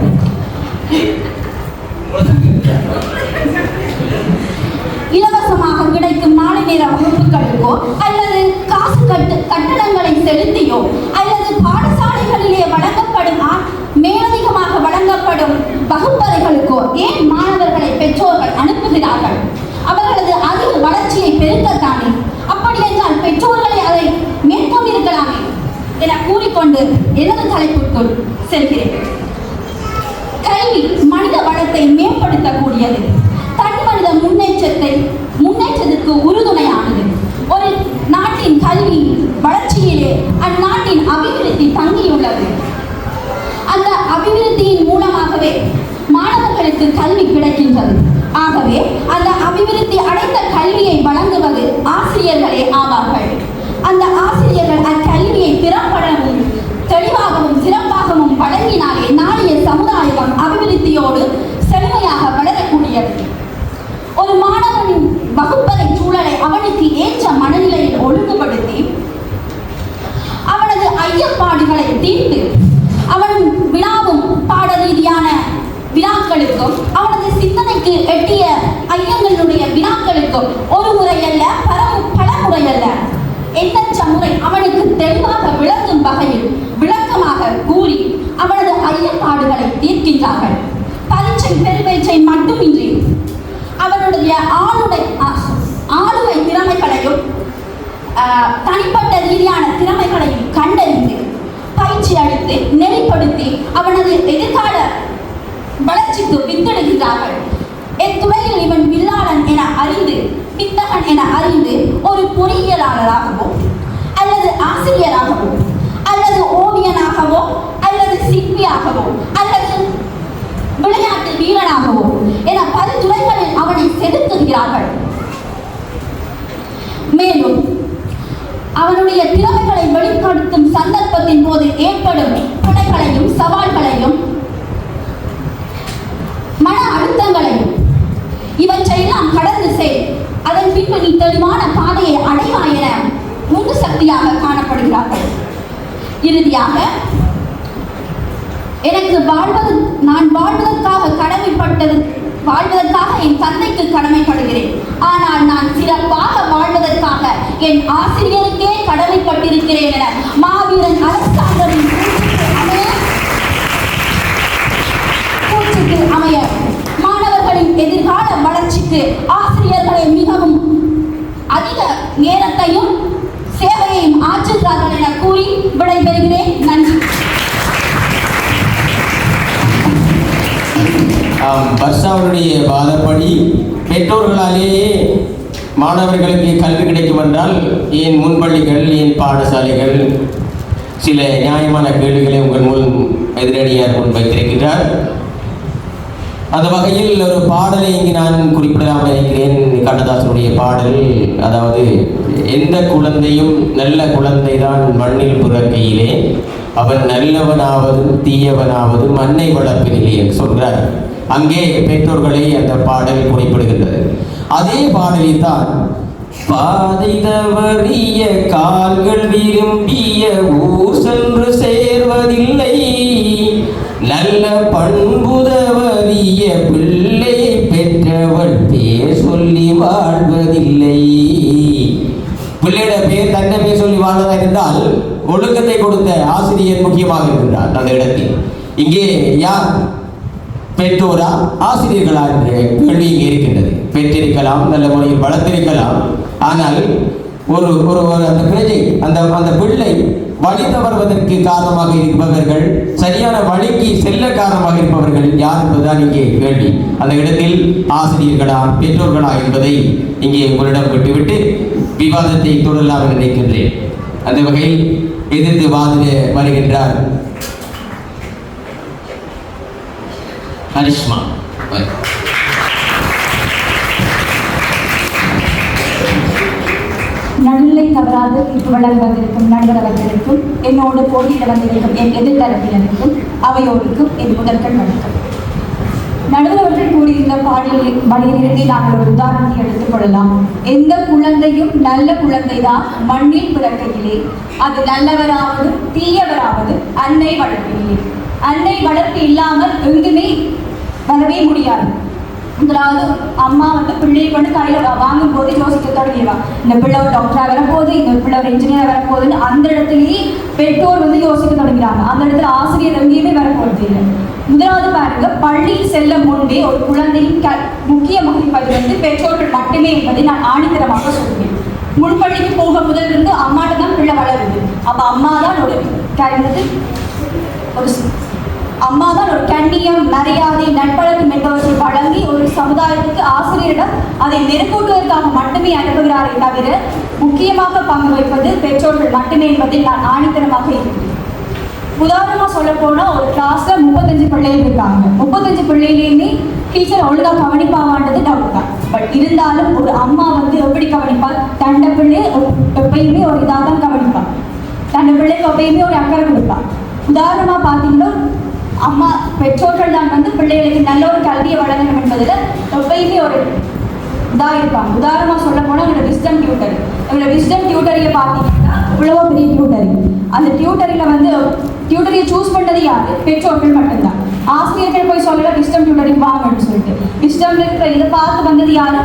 S3: இலவசமாக கிடைக்கும் மாலை நேர வகுப்புகளுக்கோ அல்லது காசு கட்டணங்களை செலுத்தியோ அல்லது பாடசாலைகளிலே வழங்கப்படும் மேலதிகமாக வகுப்பறைகளுக்கோ ஏன் மாணவர்களை பெற்றோர்கள் அனுப்புகிறார்கள்? அவர்களது அறிவு வளர்ச்சியை பெருக்கத்தானே. அப்படி என்றால் பெற்றோர்களை அதை மேற்கொண்டிருக்கலாமே என கூறிக்கொண்டு எனது தலைப்புக்குள் செல்கிறேன். கல்வி மனித வளத்தை மேம்படுத்தக்கூடியது, தனி மனித முன்னேற்றத்திற்கு உறுதுணையானது. ஒரு நாட்டின் கல்வி வளர்ச்சியிலே அந்நாட்டின் அபிவிருத்தி தங்கியுள்ளது. அந்த அபிவிருத்தியின் மூலமாகவே மாணவர்களுக்கு கல்வி கிடைக்கின்றது. ஆகவே அந்த அபிவிருத்தி அடைந்த கல்வியை வழங்குவது ஆசிரியர்களே ஆவார்கள். அந்த ஆசிரியர்கள் அக்கல்வியை திறம்படவும் தெளிவாகவும் சிறப்பாகவும் வழங்கினாலே நாளைய சமுதாயம் அபிவிருத்தியோடு செழுமையாக வளரக்கூடியது. ஒரு மாணவனின் வகுப்பறை சூழலை அவனுக்கு ஏற்ற மனநிலையில் ஒழுங்குபடுத்தி அவனது ஐயப்பாடுகளை தீர்த்து அவன் வினாவும் பாட ரீதியான வினாக்களுக்கும் அவனது சிந்தனைக்கு எட்டிய ஐயங்களுடைய வினாக்களுக்கும் ஒரு முறை அல்ல பல முறை அல்ல எண்ணற்ற முறை அவனுக்கு தெளிவாக விளங்கும் வகையில் விளக்கமாக கூறி அவனது ஐயப்பாடுகளை தீர்க்கின்றார்கள். பரீட்சை பெருபேச்சை மட்டுமின்றி அவனுடைய ஆளுமை திறமைகளையும் தனிப்பட்ட ரீதியான திறமைகளையும் கண்டறிந்து பயிற்சி அளித்து நெறிப்படுத்தி அவனது எதிர்கால வளர்ச்சிக்கு வித்திடுகின்றார்கள். எத்துறையில் இவன் வில்லாளன் என அறிந்து பித்தகன் என அறிந்து ஒரு பொறியியலாளராகவோ அல்லது ஆசிரியராகவோ அல்லது ஓவியனாகவோ அல்லது சிற்பியாகவோ அல்லது விளையாட்டு வீரனாகவோ என பல துறைகளில் அவனை செதுக்குகிறார்கள். மேலும் அவனுடைய திறமைகளை வெளிப்படுத்தும் சந்தர்ப்பத்தின் போது ஏற்படும் தடைகளையும் சவால்களையும் மன அழுத்தங்களையும் இவற்றையெல்லாம் கடந்து செய், அதன் பின்பு நீ தெளிவான பாதையை அடைவாய் என உந்து சக்தியாக காணப்படுகிறார்கள். இறுதியாக எனக்கு நான் வாழ்வதற்காக என் தந்தைக்கு கடமைப்படுகிறேன். ஆனால் நான் சிறப்பாக வாழ்வதற்காக என் ஆசிரியருக்கே கடமைப்பட்டிருக்கிறேன் என மாவீரன் அலெக்சாண்டரின் கூற்றுக்கு அமைய மாணவர்களின் எதிர்கால வளர்ச்சிக்கு ஆசிரியர்களை மிகவும் அதிக நேரத்தையும் சேவையையும் ஆற்றுகிறார்கள் என கூறி விடைபெறுகிறேன். நன்றி.
S1: பர்சாவுடைய வாதப்படி பெற்றோர்களாலேயே மாணவர்களுக்கு கல்வி கிடைக்கும் என்றால் ஏன் முன்பள்ளிகள் ஏன் பாடசாலைகள் சில நியாயமான கேள்விகளை உங்கள் முன் எதிரடியார் முன் வைத்திருக்கின்றார். அந்த வகையில் ஒரு பாடலை இங்கு நான் குறிப்பிடலாம் நினைக்கிறேன். கண்ணதாசனுடைய பாடல், அதாவது எந்த குழந்தையும் நல்ல குழந்தைதான் மண்ணில் பிறக்கையிலே அவன் நல்லவனாவதும் தீயவனாவதும் மண்ணை வளர்ப்பதில்லை என்று சொல்கிறார். அங்கே பெற்றோர்களை அந்த பாடல் குறிப்பிடுகின்றது. அதே பாடலில் தான் பாதை தவறிய கால்கள் விரும்பிய ஊர் சென்று சேர்வதில்லை, நல்ல பண்புதவறிய பிள்ளை பெற்றவள் பேர் சொல்லி வாழ்வதில்லை. பிள்ளையோட பேர் தன்னை பேர் சொல்லி வாழ்வதா இருந்தால் ஒழுக்கத்தை கொடுத்த ஆசிரியர் முக்கியமாக இருக்கின்றார் அந்த இடத்தில். இங்கே யார் பெற்றோரா ஆசிரியர்களா என்ற கேள்வி இங்கே இருக்கின்றது. பெற்றிருக்கலாம், நல்ல முறையில் வளர்த்திருக்கலாம், ஆனால் ஒரு அந்த பிரஜை அந்த பிள்ளை வழி தவறுவதற்கு காரணமாக இருப்பவர்கள், சரியான வழிக்கு செல்ல காரணமாக இருப்பவர்கள் யார் என்பதுதான் இங்கே கேள்வி. அந்த இடத்தில் ஆசிரியர்களா பெற்றோர்களா என்பதை இங்கே உங்களிடம் விட்டுவிட்டு விவாதத்தை தொடரலாம் என்று நினைக்கின்றேன். அந்த வகையில் எதிர்த்து வாதிட வருகின்றார் கரிஷ்மா.
S3: நடுநிலை தவறாது தீர்ப்பு வழங்க வந்திருக்கும் நடுவர் அவர்களுக்கும் என்னோடு போட்டியிட வந்திருக்கும் என் எதிர்த்தரப்பினருக்கும் அவையோருக்கும் என் முதற்கண் வணக்கம். நடுவர் அவர்கள் கூறியிருந்த பாடலிலிருந்து நாங்கள் ஒரு உதாரணத்தை எடுத்துக் கொள்ளலாம். எந்த குழந்தையும் நல்ல குழந்தைதான் மண்ணில் பிறக்கையிலே, அது நல்லவராவது தீயவராவது அன்னை வளர்ப்பிலே. அன்னை வளர்ப்பு இல்லாமல் எங்குமே வரவே முடியாது. முதலாவது அம்மா பிள்ளையை கொண்டு கையில் வாங்கும் போது யோசிக்க தொடங்கிடுவா, இந்த பிள்ளை ஒரு டாக்டராக வரப்போகுது, இந்த பிள்ளை ஒரு இன்ஜினியர் வரப்போகுதுன்னு அந்த இடத்துலயே பெற்றோர் யோசிக்க தொடங்கிறாங்க. அந்த இடத்துல ஆசிரியர் எங்கேயுமே வரப்போறது இல்லை. முதலாவது பாருங்க, பள்ளியில் செல்ல முன்பே ஒரு குழந்தையின் முக்கியமாக இருப்பது வந்து பெற்றோர்கள் மட்டுமே என்பதை நான் ஆணித்தரமாக சொல்கிறேன். முன்பள்ளிக்கு போக முதலிருந்து அம்மாட்ட தான் பிள்ளை வளருது. அப்ப அம்மா தான் ஒரு கண்ணியம், மரியாதை, நட்பழக்கம் என்பவற்றை வழங்கி ஒரு சமுதாயத்துக்கு ஆசிரியரிடம் அதை மெருகூட்டுவதற்காக மட்டுமே அனுப்புகிறாரே தவிர முக்கியமாக பங்கு வைப்பது பெற்றோர்கள் மட்டுமே என்பதை நான் ஆணித்தரமாக இருக்கிறேன். உதாரணமா சொல்ல போனா ஒரு கிளாஸ்ல 35 பிள்ளைகள் இருக்காங்க. 35 பிள்ளைகளையுமே டீச்சர் ஒழுங்கா கவனிப்பாவான்றது டவுட் தான். பட் இருந்தாலும் ஒரு அம்மா வந்து எப்படி கவனிப்பாள்? தண்ட பிள்ளை எப்பயுமே ஒரு இதாக தான் கவனிப்பாள். தண்ட பிள்ளைக்கு எப்பயுமே ஒரு அக்கறை கொடுப்பாள். உதாரணமா பார்த்தீங்கன்னா அம்மா பெற்றோர்கள் தான் வந்து பிள்ளைகளுக்கு நல்ல ஒரு கல்வியை வழங்கணும் என்பதில் எப்பயுமே ஒரு இதாக இருப்பாங்க. உதாரணமா சொல்ல போனால் என்னோட விஸ்டம் டியூட்டரியை பார்த்தீங்கன்னா இவ்வளவோ பெரிய டியூட்டரி. அந்த டியூட்டரியில் வந்து டியூட்டரியை சூஸ் பண்ணது யாரு? பெற்றோர்கள் மட்டும்தான். ஆசிரியர்கள் போய் சொல்லல விஸ்டம் டியூட்டரி வாங்கன்னு சொல்லிட்டு. விஸ்டம் இருக்கிற இதை பார்த்து வந்தது யாரு?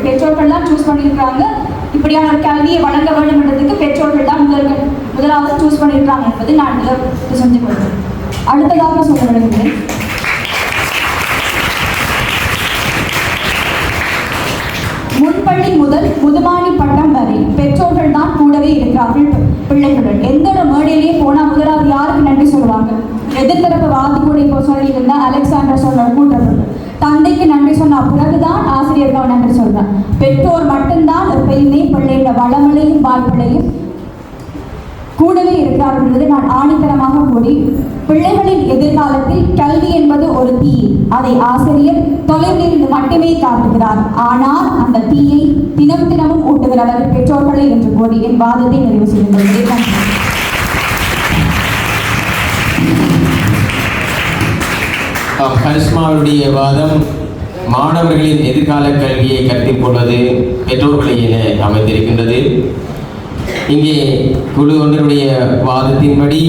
S3: பெற்றோர்கள் தான் சூஸ் பண்ணியிருக்கிறாங்க. இப்படியான ஒரு கல்வியை வழங்க வேண்டும் என்றதுக்கு பெற்றோர்கள் தான் முதலாவது சூஸ் பண்ணியிருக்கிறாங்க என்பது நான் இதில் செஞ்சு கொள்கிறேன். அடுத்ததாக சொல்ல விரும்புகிறேன், முன்பள்ளி முதல் முதுமானி பட்டம் வரை பெற்றோர்கள் தான் கூடவே இருக்கிறார்கள் பிள்ளைகளுடன். எந்த ஒரு மேடையிலேயே போனால் முதலாவது யாருக்கு நன்றி சொல்லுவாங்க? எதிர்த்தரப்பு வாதி கூட இப்போ சொல்லியிருந்தா அலெக்சாண்டர் சொல்ற கூட்டத்தில் தந்தைக்கு நன்றி சொன்ன பிறகுதான் ஆசிரியர்கள் நன்றி சொல்றார். பெற்றோர் மட்டும்தான் எப்பயுமே பிள்ளைகள வளமலையும் வாழ்விலையும் கூடவே இருக்கிறார்கள் என்பதை நான் ஆணித்தரமாக கூறி, பிள்ளைகளின் எதிர்காலத்தில் கல்வி என்பது ஒரு தீ. அதை ஆசிரியர் தொலைவிலிருந்து மட்டுமே காட்டுகிறார். ஆனால் அந்த தீயை தினமும் ஊட்டுகிறவர் பெற்றோர்களே என்று கூறி என் வாதத்தை நிறைவு செய்கின்றேன்.
S1: கரிஷ்மாவுடைய வாதம் மாணவர்களின் எதிர்கால கல்வியை கற்றுக் கொள்வது பெற்றோர்களை என அமைந்திருக்கின்றது. இங்கே குழு ஒன்றினுடைய வாதத்தின்படி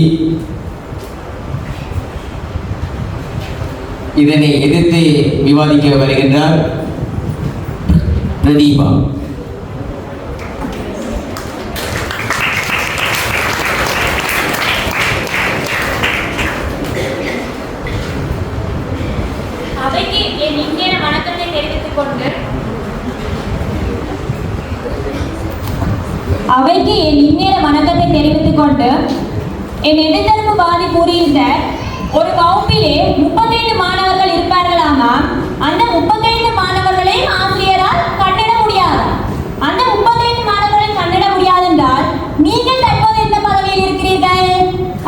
S1: இதனை எதிர்த்து விவாதிக்க வருகின்றார் பிரதீபா.
S5: அவைக்கு என் இங்கே வணக்கத்தை தெரிவித்துக் கொண்டு என் எதிர்த்தரப்பு வாதி கூறியிருந்த ஒரு வகுப்பிலே 35 மாணவர்கள் இருப்பார்களாமா. அந்த 35 மாணவர்களை ஆசிரியரால் கண்டிட முடியாது. அந்த 35 மாணவர்களை கண்டிட முடியாது என்றால் நீங்கள் தற்போது எந்த பதவியில் இருக்கிறீர்கள்?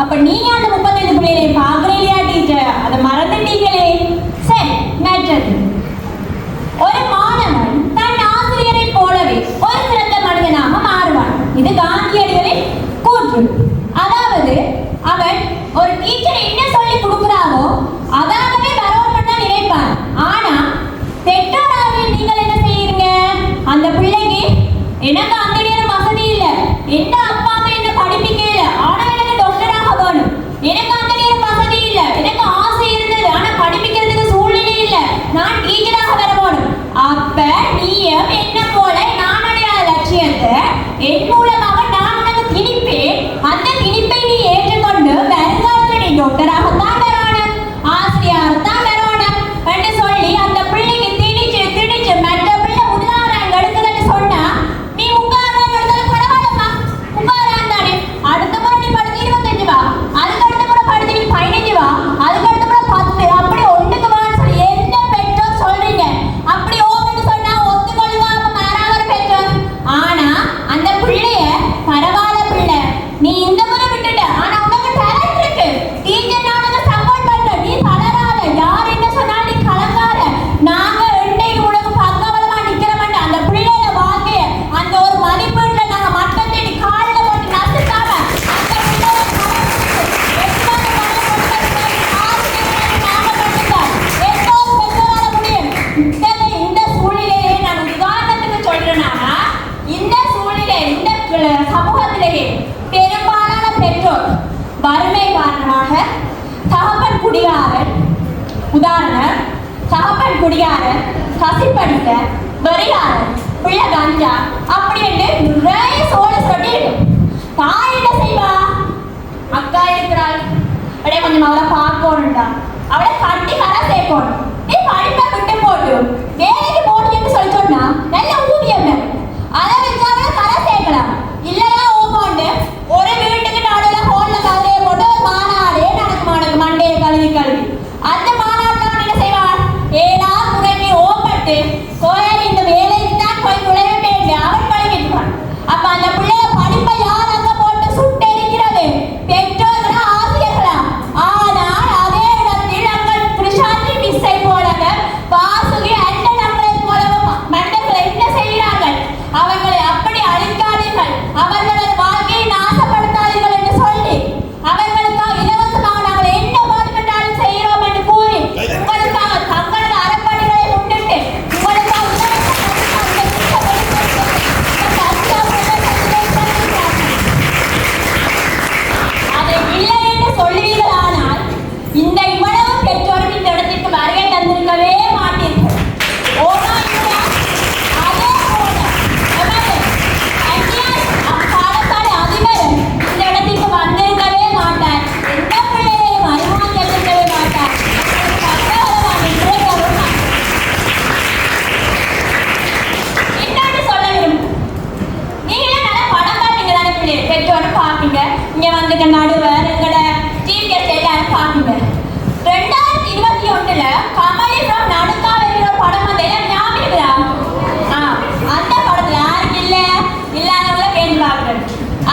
S5: அப்ப நீங்க அந்த 35 பிள்ளைகளை பார்க்கிறீங்களா டீச்சர்? அதை மறந்துட்டீங்களே. சரி, நன்றது. ஒரு மாணவன் தன் ஆசிரியரை போலவே ஒரு சிறந்த மனிதனாக மாறுவான். இது காந்தியடிகளின் கூற்று. அதாவது அவன் ஒரு டீச்சர் என்ன சொல்லி கொடுக்கிறாரோ அதாகவே வரவன் தான் நினைப்பான். ஆனா பெற்றோராக நீங்கள் என்ன செய்யறீங்க? அந்த பிள்ளைக்கு எனக்கு அந்த நேரம் வசதி இல்லை, எந்த அப்பா அம்மா என்ன படிப்பிக்கல, ஆனா எனக்கு டாக்டராக வேணும். எனக்கு அந்த நேரம் வசதி இல்லை, எனக்கு ஆசை இருந்தது, ஆனா படிப்பிக்கிறதுக்கு சூழ்நிலை இல்லை, நான் டீச்சராக வர வேணும். அப்ப நீயும் என்ன போல நானுடைய லட்சியத்தை என் மூலமாக நான் உனக்கு திணிப்பேன். அந்த திணிப்பை நீ ஏற்றுக்கொண்டு வருங்காலத்தில் நீ டாக்டராகத்தான் வரணும், ஆசிரியராகத்தான் வரணும் என்று சொல்லி அந்த பிள்ளைக்கு திணிச்சு மற்ற பிள்ளை முதலாரம் எடுக்குதுன்னு சொன்னா நீ 30 எடுத்தாலும் பரவாயில்லம்மா, 30 தானே. அடுத்த முறை நீ படிச்சு 25 வா, அதுக்கு அடுத்த முறை படிச்சு நீ 15 வா, அதுக்கு அடுத்த முறை 10, அப்படி ஒன்றுக்கு வான்னு சொல்லி எந்த பெற்றோர் சொல்றீங்க? அப்படி ஓகேன்னு சொன்னா ஒத்துக்கொள்ளுவாங்க மாறாக பெற்றோர். ஆனா அந்த பிள்ளைய பரவாயில்ல பிள்ளை, நீ இந்த முறை விட்டுட்ட, ஆனா உனக்கு டேலண்ட் இருக்கு, டீச்சர் நான் உனக்கு சப்போர்ட் பண்றேன், நீ தளராத, யார் என்ன சொன்னாலும் நீ கலங்காத, நாங்க ரெண்டையும் உனக்கு பக்கபலமா நிக்கிறோம். அந்த பிள்ளையோட வாழ்க்கைய அந்த ஒரு மதிப்பீட்டுல நாங்க மட்டம் தேடி காலில் போட்டு நசுக்காம அந்த பிள்ளைய இந்த சூழ்நிலையை நான் உதாரணத்துக்கு சொல்றேன்னா, இந்த சூழ்நிலை இந்த சமூகத்திலேயே பெரும்பாலான பெற்றோர் வறுமை காரணமாக தகப்பன் குடிகாரன், உதாரணம் தகப்பன் குடிகாரன், கசிப்படித்த வெறிகாரன், பிள்ளை கஞ்சா அப்படி என்று நிறைய சோழ சொல்லி இருக்கும். தாய் என்ன செய்வா? அக்கா இருக்கிறாள், அப்படியே கொஞ்சம் அவளை பார்க்கணும்டா, அவளை கட்டி கரை சேர்க்கணும். நீ படிப்பை விட்டு போட்டு வேலைக்கு போடுன்னு சொல்லி சொன்னா நல்ல ஊதியம் அதை வச்சு அவளை கரை சேர்க்கலாம். இல்லையா ஓமாண்டு ஒரு வீட்டுக்கு நடுவில் ஹோல்ல கதையை போட்டு ஒரு மாநாடே நடக்கும் மண்டையை கழுவி கழுவி அந்த மாநாட்டில் அவன் என்ன செய்வான்? ஏதாவது முறைக்கு ஓப்பட்டு கோயில் இந்த வேலைக்கு தான் போய் நுழைய வேண்டும் அவன் பழகிட்டுவான். அப்ப அந்த பிள்ளைய படிப்பை யார் அங்க போட்டு சுட்டெரிக்கிறது? பெற்றோர்களா ஆசிரியர்களா? ஆனால் அதே இடத்தில் அங்கள் பிரசாந்தி மிஸ்ஸை போலவ வாசுகி அண்ட நம்மளை போலவும் மண்டங்களை என்ன செய்கிறார்கள்? அவர்களை அப்படி அழிக்காதீர்கள், அவர்களது வாழ்க்கையை நாசப்படுத்தாதீர்கள் என்று சொல்லி அவர்களுக்காக இலவசமாக நாங்கள் என்ன பாடுபட்டாலும் செய்கிறோம் என்று கூறி உங்களுக்காக தங்களது அறப்பணிகளை முன்னிட்டு உங்களுக்காக அதை இல்லை என்று சொல்லுவீர்களானால் இந்த இவ்வளவு பெற்றோர்கள் இந்த இடத்திற்கு வருகை தந்திருக்கவே மாட்டீர்கள். ஓனா இல்லையா? அதே போல எமது அந்நியர் அக்காலத்தால் அதிபரும் இந்த இடத்திற்கு வந்திருக்கவே மாட்டார். எந்த பிள்ளையையும் அறிமுகம் செய்திருக்கவே மாட்டார். இன்னொன்று சொல்ல விரும்புகிறேன். நீங்களே நல்லா படம் பார்ப்பீங்க தானே பிள்ளை பெற்றோரும் பார்ப்பீங்க. இங்க வந்துட்டு நடுவர் எங்களோட சீஃப் கெஸ்ட் எல்லாரும் பார்ப்பீங்க. 2021 கமலி ஃப்ரம் நடுக்காவேரி ஒரு படம் வந்து ஞாபகம் இருக்குதா? அந்த படத்துல யாருக்கு இல்ல இல்லாதவங்கள கேள்வி பார்க்குறேன்.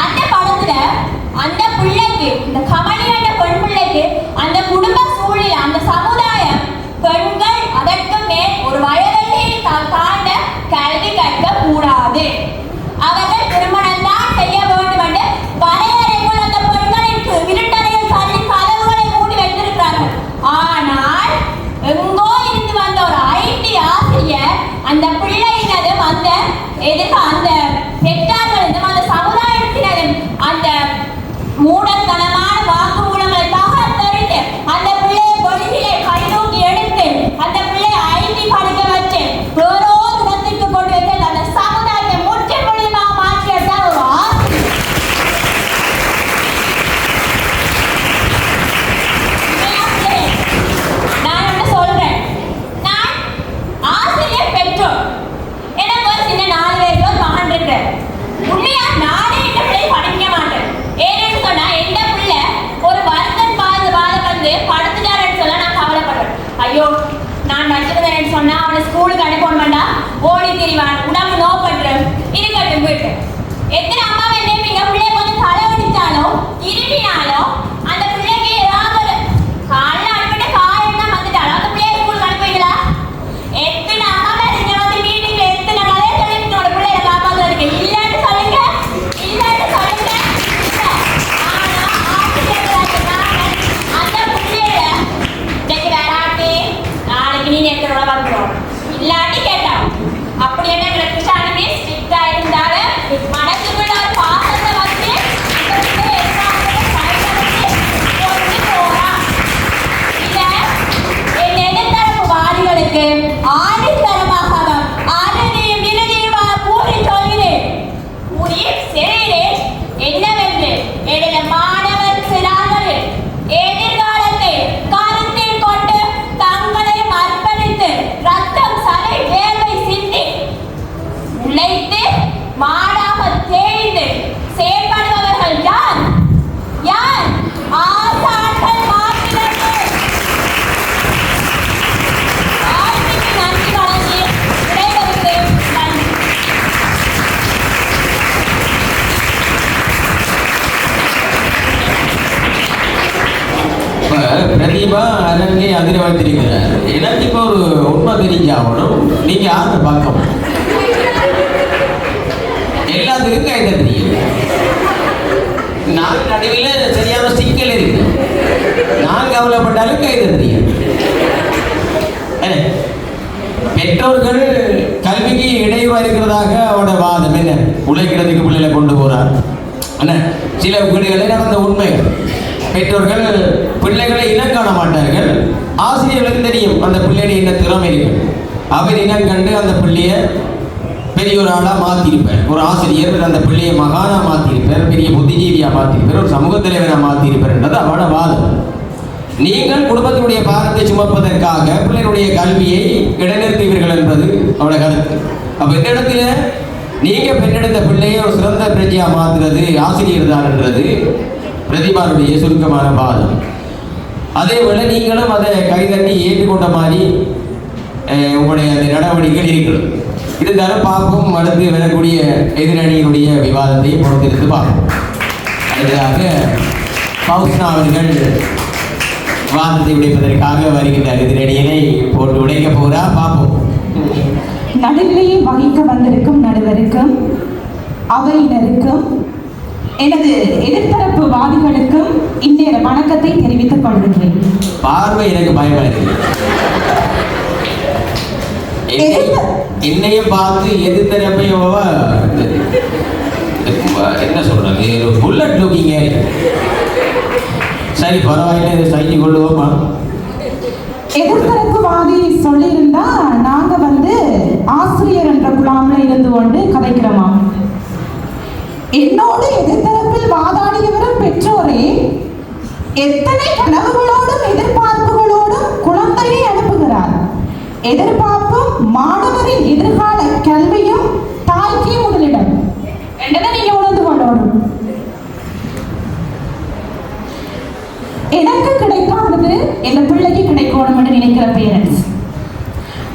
S5: அந்த படத்துல அந்த பிள்ளைக்கு இந்த கமலியான பெண் பிள்ளைக்கு அந்த குடும்ப சூழல் அந்த சமுதாயம் பெண்கள் அதற்கு மேல் ஒரு வயதை தாண்ட கல்வி கற்க கூடாது, அவர்கள் திருமணம் தான் செய்ய வேண்டும் என்று வரையறைக்குள் அந்த பெண்களின் இருட்டறையில் தள்ளி கதவுகளை மூடி வைத்திருக்கிறார்கள். ஆனால் எங்கோ இருந்து வந்த ஒரு ஐடி ஆசிரியர் அந்த பிள்ளையினதும் அந்த எதுக்கு அந்த பெற்றார்களும் அந்த சமுதாயத்தினரும் அந்த மூடத்தனமான வாக்குமூலங்களை தகர்த்தறிந்து அந்த பிள்ளையை பொழுதிலே கைதூக்கி எடுத்து அந்த பிள்ளையை ஐடி படிக்க வச்சு வேறோர் இடத்திற்கு கொண்டு வைத்து அந்த சமுதாயத்தை முற்று முழுமையாக மாற்றியதான் ஒரு ஆசிரியர். நான் என்ன சொல்றேன், நான் ஆசிரியர் பெற்றோர், எனக்கு ஒரு சின்ன 4 வயசுல ஒரு மகன் இருக்கு. உண்மையா நானே இந்த பிள்ளை படிக்க மாட்டேன். ஏன்னு சொன்னா எந்த பிள்ளை ஒரு வருத்தம் பாதை வந்து படுத்துட்டாருன்னு சொல்ல நான் கவலைப்படுறேன். ஐயோ நான் நச்சுறேன்னு சொன்னா அவனை ஸ்கூலுக்கு அனுப்ப வேண்டாம், ஓடி திரிவான், உடம்பு நோ பண்றேன், இருக்கட்டும் போயிட்டு. எத்தனை அம்மாவை நினைப்பீங்க பிள்ளைய கொஞ்சம் தலைவடிச்சாலும் இருட்டினாலும் அந்த பிள்ளைக்கு ஏதாவது ஒரு காலைல அனுப்பிட்ட காயம் தான் வந்துட்டாலும் அந்த பிள்ளைய ஸ்கூலுக்கு அனுப்புவீங்களா? எத்தனை அம்மாவை நீங்க வந்து மீட்டிங்ல எத்தனை கதையை சொல்லிட்டு ஒரு பிள்ளைய காப்பாத்துறதுக்கு இல்லைன்னு சொல்லுங்க, இல்லைன்னு சொல்லுங்க. ஆனா ஆசிரியர்களாக நாங்கள் அந்த பிள்ளைய இன்னைக்கு வேறாட்டி நாளைக்கு நீ நேற்றோட வந்துடும் இல்லாட்டி கேட்டான். அப்படி என்ன கிருஷ்ணானி ஸ்ட்ரிக்டா இருந்தாலும் மனசுக்குள்ள ஒரு பாசத்தை வச்சு அந்த பிள்ளைய கொண்டு போறான். இத என் எதிர்த்தரப்பு வாதிகளுக்கு ஆணித்தரமாக அறுதியும் இறுதியுமாக கூறி சொல்கிறேன். கூறி செய்கிறேன் என்னவென்று எனது மாணவர் சிறார்கள் எதிர்காலத்தை கருத்தில் கொண்டு தங்களை அர்ப்பணித்து ரத்தம் சதை வேர்வை சிந்தி உழைத்து மாடாக தேய்ந்து செயல்படுபவர்கள் யார்? யார்? ஆசான்கள் மாற்றினர்கள். வாழ்க்கைக்கு நன்றி வழங்கி விடைபெறுகிறேன். நன்றி.
S1: பிரதீபா அரங்கை அதிர வைத்திருக்கிறார். எனக்கு இப்போ ஒரு உண்மை தெரிஞ்சாகணும். நீங்க யாருன்னு பார்க்கணும், எல்லாத்துக்கும் கைத தெரியும். நான் நடுவில் சரியான சிக்கல் இருக்கு, நான் கவலைப்பட்டாலும் கைத தெரியும். பெற்றோர்கள் கல்விக்கு இடையூறா இருக்கிறதாக அவனோட வாதம் என்ன? உழைக்கிறதுக்கு பிள்ளைகளை கொண்டு போறார். சில வீடுகளில் நடந்த உண்மை, பெற்றோர்கள் பிள்ளைகளை இனம் காண மாட்டார்கள். ஆசிரியர்களுக்கு தெரியும் அந்த பிள்ளைடைய என்ன திறமை இருக்கு. அவர் இனம் கண்டு அந்த பிள்ளைய பெரிய ஒரு ஆளாக மாற்றிருப்பார். ஒரு ஆசிரியர் அந்த பிள்ளையை மகானாக மாற்றிருப்பார், பெரிய புத்திஜீவியாக மாற்றிருப்பார், ஒரு சமூக தலைவராக மாற்றிருப்பார் என்றது அவனோட வாதம். நீங்கள் குடும்பத்தினுடைய பாரத்தை சுமப்பதற்காக பிள்ளைகளுடைய கல்வியை இடைநிறுத்துவீர்கள் என்பது அவருடைய கருத்து. அப்ப இந்த இடத்துல நீங்க பெற்றெடுத்த பிள்ளையை ஒரு சிறந்த பிரஜையா மாத்துறது ஆசிரியர் தான் என்றது பிரதிபானுடைய சுருக்கமான வாதம். அதேபோல நீங்களும் அதை கைதட்டி ஏற்றுக்கொண்ட மாதிரி உங்களுடைய அந்த நடவடிக்கைகள் இருக்கிறது. இருந்தாலும் பார்ப்போம், அடுத்து வரக்கூடிய எதிரணியினுடைய விவாதத்தை பொறுத்திருந்து பார்ப்போம். அடுத்ததாக பவுஸ்னா அவர்கள் விவாதத்தை உடைப்பதற்காக வருகின்ற எதிரணியினை போட்டு உடைக்க போறா பார்ப்போம்.
S3: நடுநிலையை வகிக்க வந்திருக்கும் நடுவருக்கும் அவையினருக்கும் எனது எதிர்த்தரப்பு வாதிகளுக்கும் இந்நேர வணக்கத்தை தெரிவித்துக் கொள்கின்றேன்.
S1: பார்வை எனக்கு பயமா இருக்கு. என்னையும் பார்த்து எதிர்த்தரப்பையோ என்ன சொல்றது, புல்லட் லுக்கிங்க. சரி பரவாயில்ல, இதை சைக்கிள் கொள்ளுவோமா?
S3: எதிர்த்தரப்பு வாதி சொல்லியிருந்தா நாங்க ஆசிரியர் என்ற குழாமில் இருந்து கொண்டு கதைக்கிறோமா? என்னோடு எதிர்த்தரப்பில் வாதாடியவரும் பெற்றோரே எத்தனை கனவுகளோடும் எதிர்பார்ப்புகளோடும் குழந்தையை அனுப்புகிறார். எதிர்பார்ப்பும் மாணவரின் எதிர்கால கல்வியும் தாய்க்கே முதலிடம் என்றதை நீங்க உணர்ந்து கொள்ளணும். எனக்கு கிடைக்காதது என் பிள்ளைக்கு கிடைக்கணும் என்று நினைக்கிற பேரண்ட்ஸ்.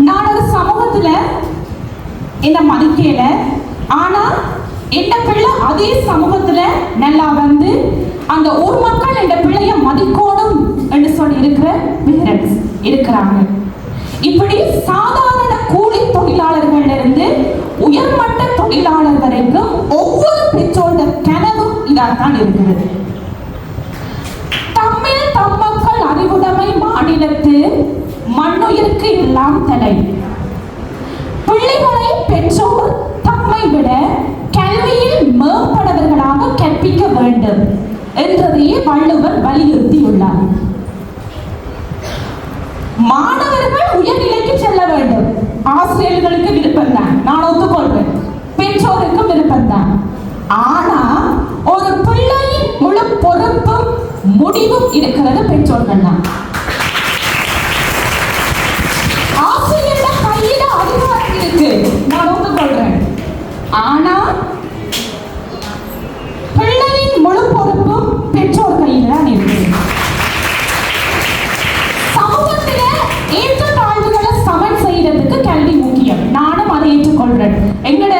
S3: நான் ஒரு சமூகத்துல என்ன மதிக்கல, ஆனா என் பிள்ளை அதே சமூகத்துல நல்லா அந்த ஊர் மக்கள் என் பிள்ளைய மதிக்கணும் என்று சொல்லி இருக்கிற பேரண்ட்ஸ் இருக்கிறாங்க. இப்படி சாதாரண கூலி தொழிலாளர்கள் இருந்து உயர்மட்ட தொழிலாளர் வரைக்கும் ஒவ்வொரு பெற்றோருடைய கனவும் இதாத்தான் இருக்குது. தமிழ் தம்மக்கள் அறிவுடைமை மாநிலத்து மண்ணுயிருக்கு எல்லாம் தலை. பிள்ளைகளை பெற்றோர் தம்மை விட கல்வியில் மேம்பட்டவர்களாக கற்பிக்க வேண்டும் என்றதையே வள்ளுவர் வலியுறுத்தியுள்ளார். மாணவர்கள் உயர்நிலைக்கு செல்ல வேண்டும். ஆசிரியர்களுக்கு விருப்பம் தான், நான் ஒத்துக்கொள்வேன். பெற்றோருக்கும் விருப்பம் தான். ஆனா ஒரு பிள்ளையின் முழு பொறுப்பும் முடிவும் இருக்கிறது பெற்றோர்கள் தான். ஆசிரியர் கையில அதிகாரம் இருக்கு, நான் ஒத்துக்கொள்றேன். ஆனா பிள்ளையின் முழு பொறுப்பும் பெற்றோர் கையில் தான் இருக்கு. சமூகத்தில ஏற்றத்தாழ்வுகளை சமன் செய்யறதுக்கு கல்வி முக்கியம். நானும் அதை ஏற்றுக்கொள்றேன், எங்களோட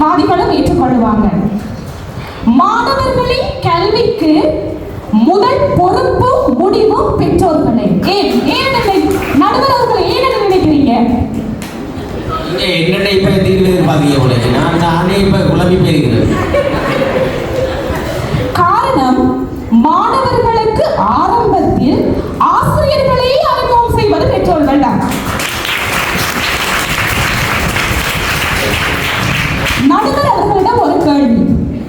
S3: வாதிகளும் ஏற்றுக்கொள்வாங்க. மாணவர்களின் கல்விக்கு முதல் பொறுப்பு முடிவும் பெற்றோர்களே. நடுவர்கள் ஏன் நினைக்கிறீங்க?
S1: என்னென்ன இப்ப தீர்வு எதிர்பார்க்க நானே இப்ப குழம்பி போயிருக்கிறேன்.
S3: காரணம், மாணவர்களுக்கு ஆரம்பத்தில் ஆசிரியர்களே அறிமுகம் செய்வது பெற்றோர்கள் தான். நடுவர் அவர்களிடம் ஒரு கேள்வி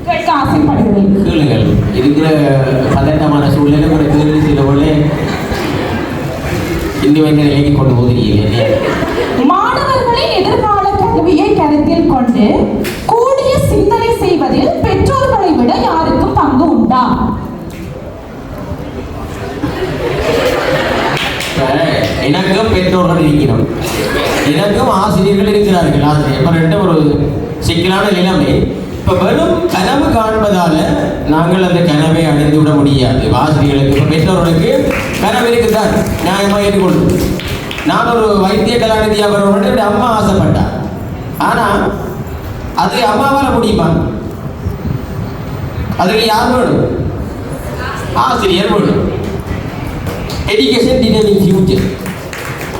S3: கேட்க ஆசைப்படுகிறேன்.
S1: கேளுங்கள். இருக்கிற பதட்டமான சூழ்நிலை ஒரு கேள்வி செய்யவுள்ளே இந்த நிலைக்கு கொண்டு போகிறீங்க.
S3: மாணவர்களின் எதிர்கால கல்வியை கருத்தில் கொண்டு கூடிய சிந்தனை செய்வதில் பெற்றோர்களை விட யாருக்கும் பங்கு உண்டா?
S1: எனக்கும் பெற்றோர்கள் இருக்கிறோம், எனக்கும் ஆசிரியர்கள் இருக்கிறார்கள். ஆசிரியர் ரெண்டும் ஒரு சிக்கலான நிலைமை. இப்ப வெறும் கனவு காண்பதால நாங்கள் அந்த கனவை அடைந்து விட முடியாது. ஆசிரியர்களுக்கு இப்ப பெற்றோர்களுக்கு கனவு இருக்குதான், நியாயமா ஏற்றுக்கொள்ளும். நான் ஒரு வைத்திய கலாநிதியாக வரணும்னு அம்மா ஆசைப்பட்டார். ஆனா அது அம்மாவால முடியுமா? அதுக்கு யார் வேணும்? ஆசிரியர் வேணும். Education determines future.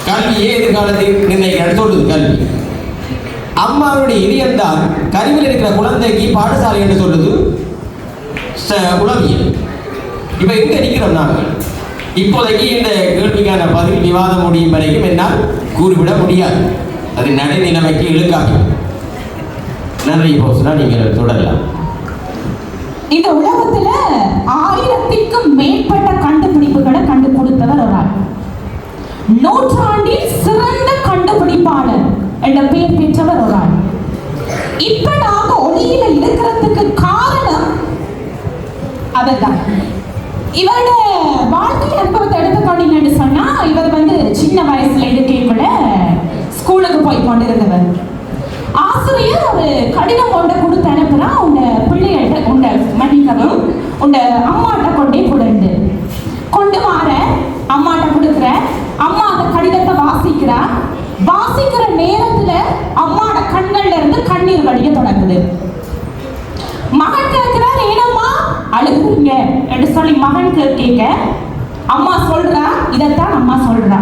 S1: கல்வியே எதிர்காலத்தை நிர்ணயிக்க சொல்லுது கல்வி. அம்மாவுடைய இதயம்தான் கருவில் இருக்கிற குழந்தைக்கு பாடசாலை என்று சொல்லுது உளவியல். இப்ப எங்க நிற்கிறோம் நாங்கள்? இப்போதைக்கு இந்த கேள்விக்கான பதில் விவாதம் முடியும் வரைக்கும் என்னால் கூறிவிட முடியாது. அது நடைநிலைமைக்கு இழுக்காகும். நன்றி. போசுனா நீங்கள் தொடரலாம்.
S3: இந்த உலகத்துல 1000க்கும் மேற்பட்ட கண்டுபிடிப்புகளை கண்டுபிடித்தவர் ஒரு ஆள். நூற்றாண்டில் சிறந்த கண்டுபிடிப்பாளர் என்ற பெயர் பெற்றவர் ஒரு ஆள். இப்ப நாங்க ஒளியில இருக்கிறதுக்கு காரணம் அவர்தான். இவரோட வாழ்க்கை அனுபவத்தை எடுத்துக்கொண்டீங்கன்னு சொன்னா இவர் வந்து சின்ன வயசுல இருக்கைக்குள்ள ஸ்கூலுக்கு போய் கொண்டிருந்தவர். ஆசிரியர் ஒரு கடிதம் கொண்ட கொடுத்து அனுப்புறா, உங்க பிள்ளைகள்கிட்ட உங்க மன்னிக்கவும் உங்க அம்மாட்ட கொண்டே கொண்டு வார அம்மாட்ட கொடுக்குற. அம்மா அந்த கடிதத்தை வாசிக்கிற நேரத்துல அம்மாவோட கண்கள்ல இருந்து கண்ணீர் வடிய தொடங்குது. மகன் கேட்கிறார், ஏனம்மா அழுகுறீங்க என்று சொல்லி மகன் கேட்க அம்மா சொல்றா, இதைத்தான் அம்மா சொல்றா,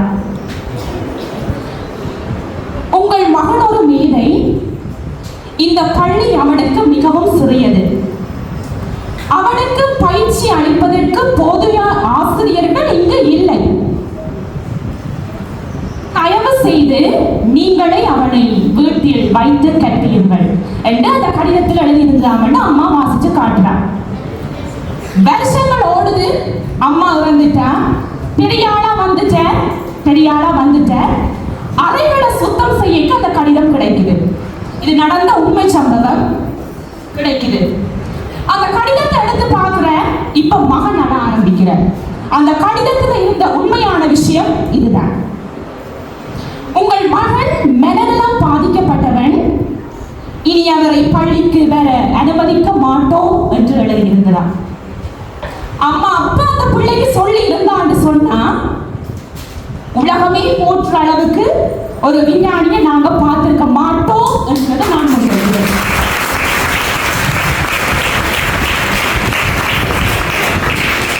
S3: உங்கள் மகன் ஒரு மேதை, இந்த பள்ளி அவனுக்கு மிகவும் சிறியது, அவனுக்கு பயிற்சி அளிப்பதற்கு போதிய ஆசிரியர்கள் இங்கு இல்லை, தயவு செய்து நீங்களே அவனை வீட்டில் வைத்து கற்பீர்கள் என்று அந்த கடிதத்தில் எழுதியிருந்தாங்கன்னு அம்மா வாசிச்சு காட்டுறான். வருஷங்கள் ஓடுது, அம்மா இறந்துட்டா, பெரியாளா வந்துட்ட அறைகளை சுத்தம் செய்ய அந்த கடிதம் கிடைக்குது. இது நடந்த உண்மை சம்பவம் கிடைக்குது. அந்த கடிதத்தை எடுத்து பார்க்கிற, இப்ப மகன் நட ஆரம்பிக்கிற. அந்த கடிதத்துல இருந்த உண்மையான விஷயம் இதுதான். உங்கள் மகன் மனநலம் பாதிக்கப்பட்டவன், இனி அவரை பள்ளிக்கு வர அனுமதிக்க மாட்டோம் என்று எழுதியிருந்ததா. அம்மா அப்பா அந்த பிள்ளைக்கு சொல்லி இருந்தான்னு சொன்னா உலகமே போற்ற அளவுக்கு ஒரு விஞ்ஞானியை நாங்க பார்த்திருக்க மாட்டோம் என்பதை நான் சொல்கிறேன்.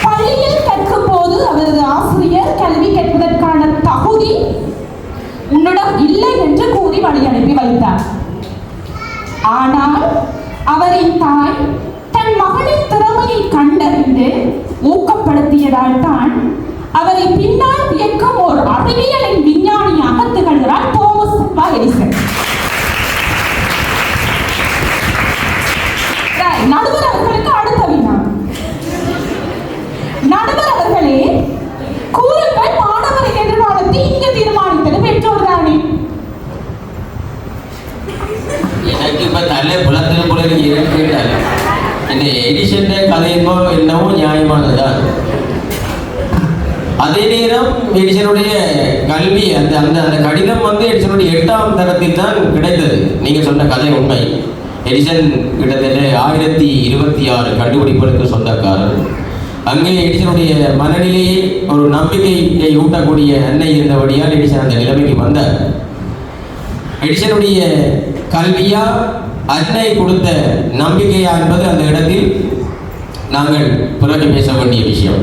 S3: பள்ளியில் கற்கும் போது அவரது ஆசிரியர் கல்வி கற்பதற்கான தகுதி உன்னிடம் இல்லை என்று கூறி வழி அனுப்பி வைத்தார். ஆனால் அவரின் தாய் தன் மகனின் திறமையை கண்டறிந்து ஊக்கப்படுத்தியதால் தான் அவரை பின்னால் வியக்கும் ஒரு அறிவியலின் விஞ்ஞானியாக திகழ்கிறார் தோமஸ் அல்வா எடிசன். நடுவர் அவர்களுக்கு அடுத்த வினா. நடுவர் அவர்களே, கூறுங்கள், மாணவரின் எதிர்காலத்தை இங்கு தீர்மானித்தது பெற்றோர் தானே?
S1: எனக்கு இப்ப தலை புலத்தில் போல இருக்கிறார். இந்த எடிசன் கதையோ என்னவோ நியாயமானதுதான். அதே நேரம் எடிசனுடைய கல்வி அந்த அந்த அந்த கடிதம் வந்து எடிசனுடைய 8ஆம் தரத்தில் தான் கிடைத்தது. நீங்க சொன்ன கதை உண்மை. எடிசன் கிட்டத்தட்ட 1026 கண்டுபிடிப்புகளுக்கு சொந்தக்காரர். அங்கே எடிசனுடைய மனநிலையை ஒரு நம்பிக்கையை ஊட்டக்கூடிய அன்னை இருந்தபடியால் எடிசன் அந்த நிலைமைக்கு வந்தார். எடிசனுடைய கல்வியா அன்னை கொடுத்த நம்பிக்கையா என்பது அந்த இடத்தில் நாங்கள் பிறகு பேச வேண்டிய விஷயம்.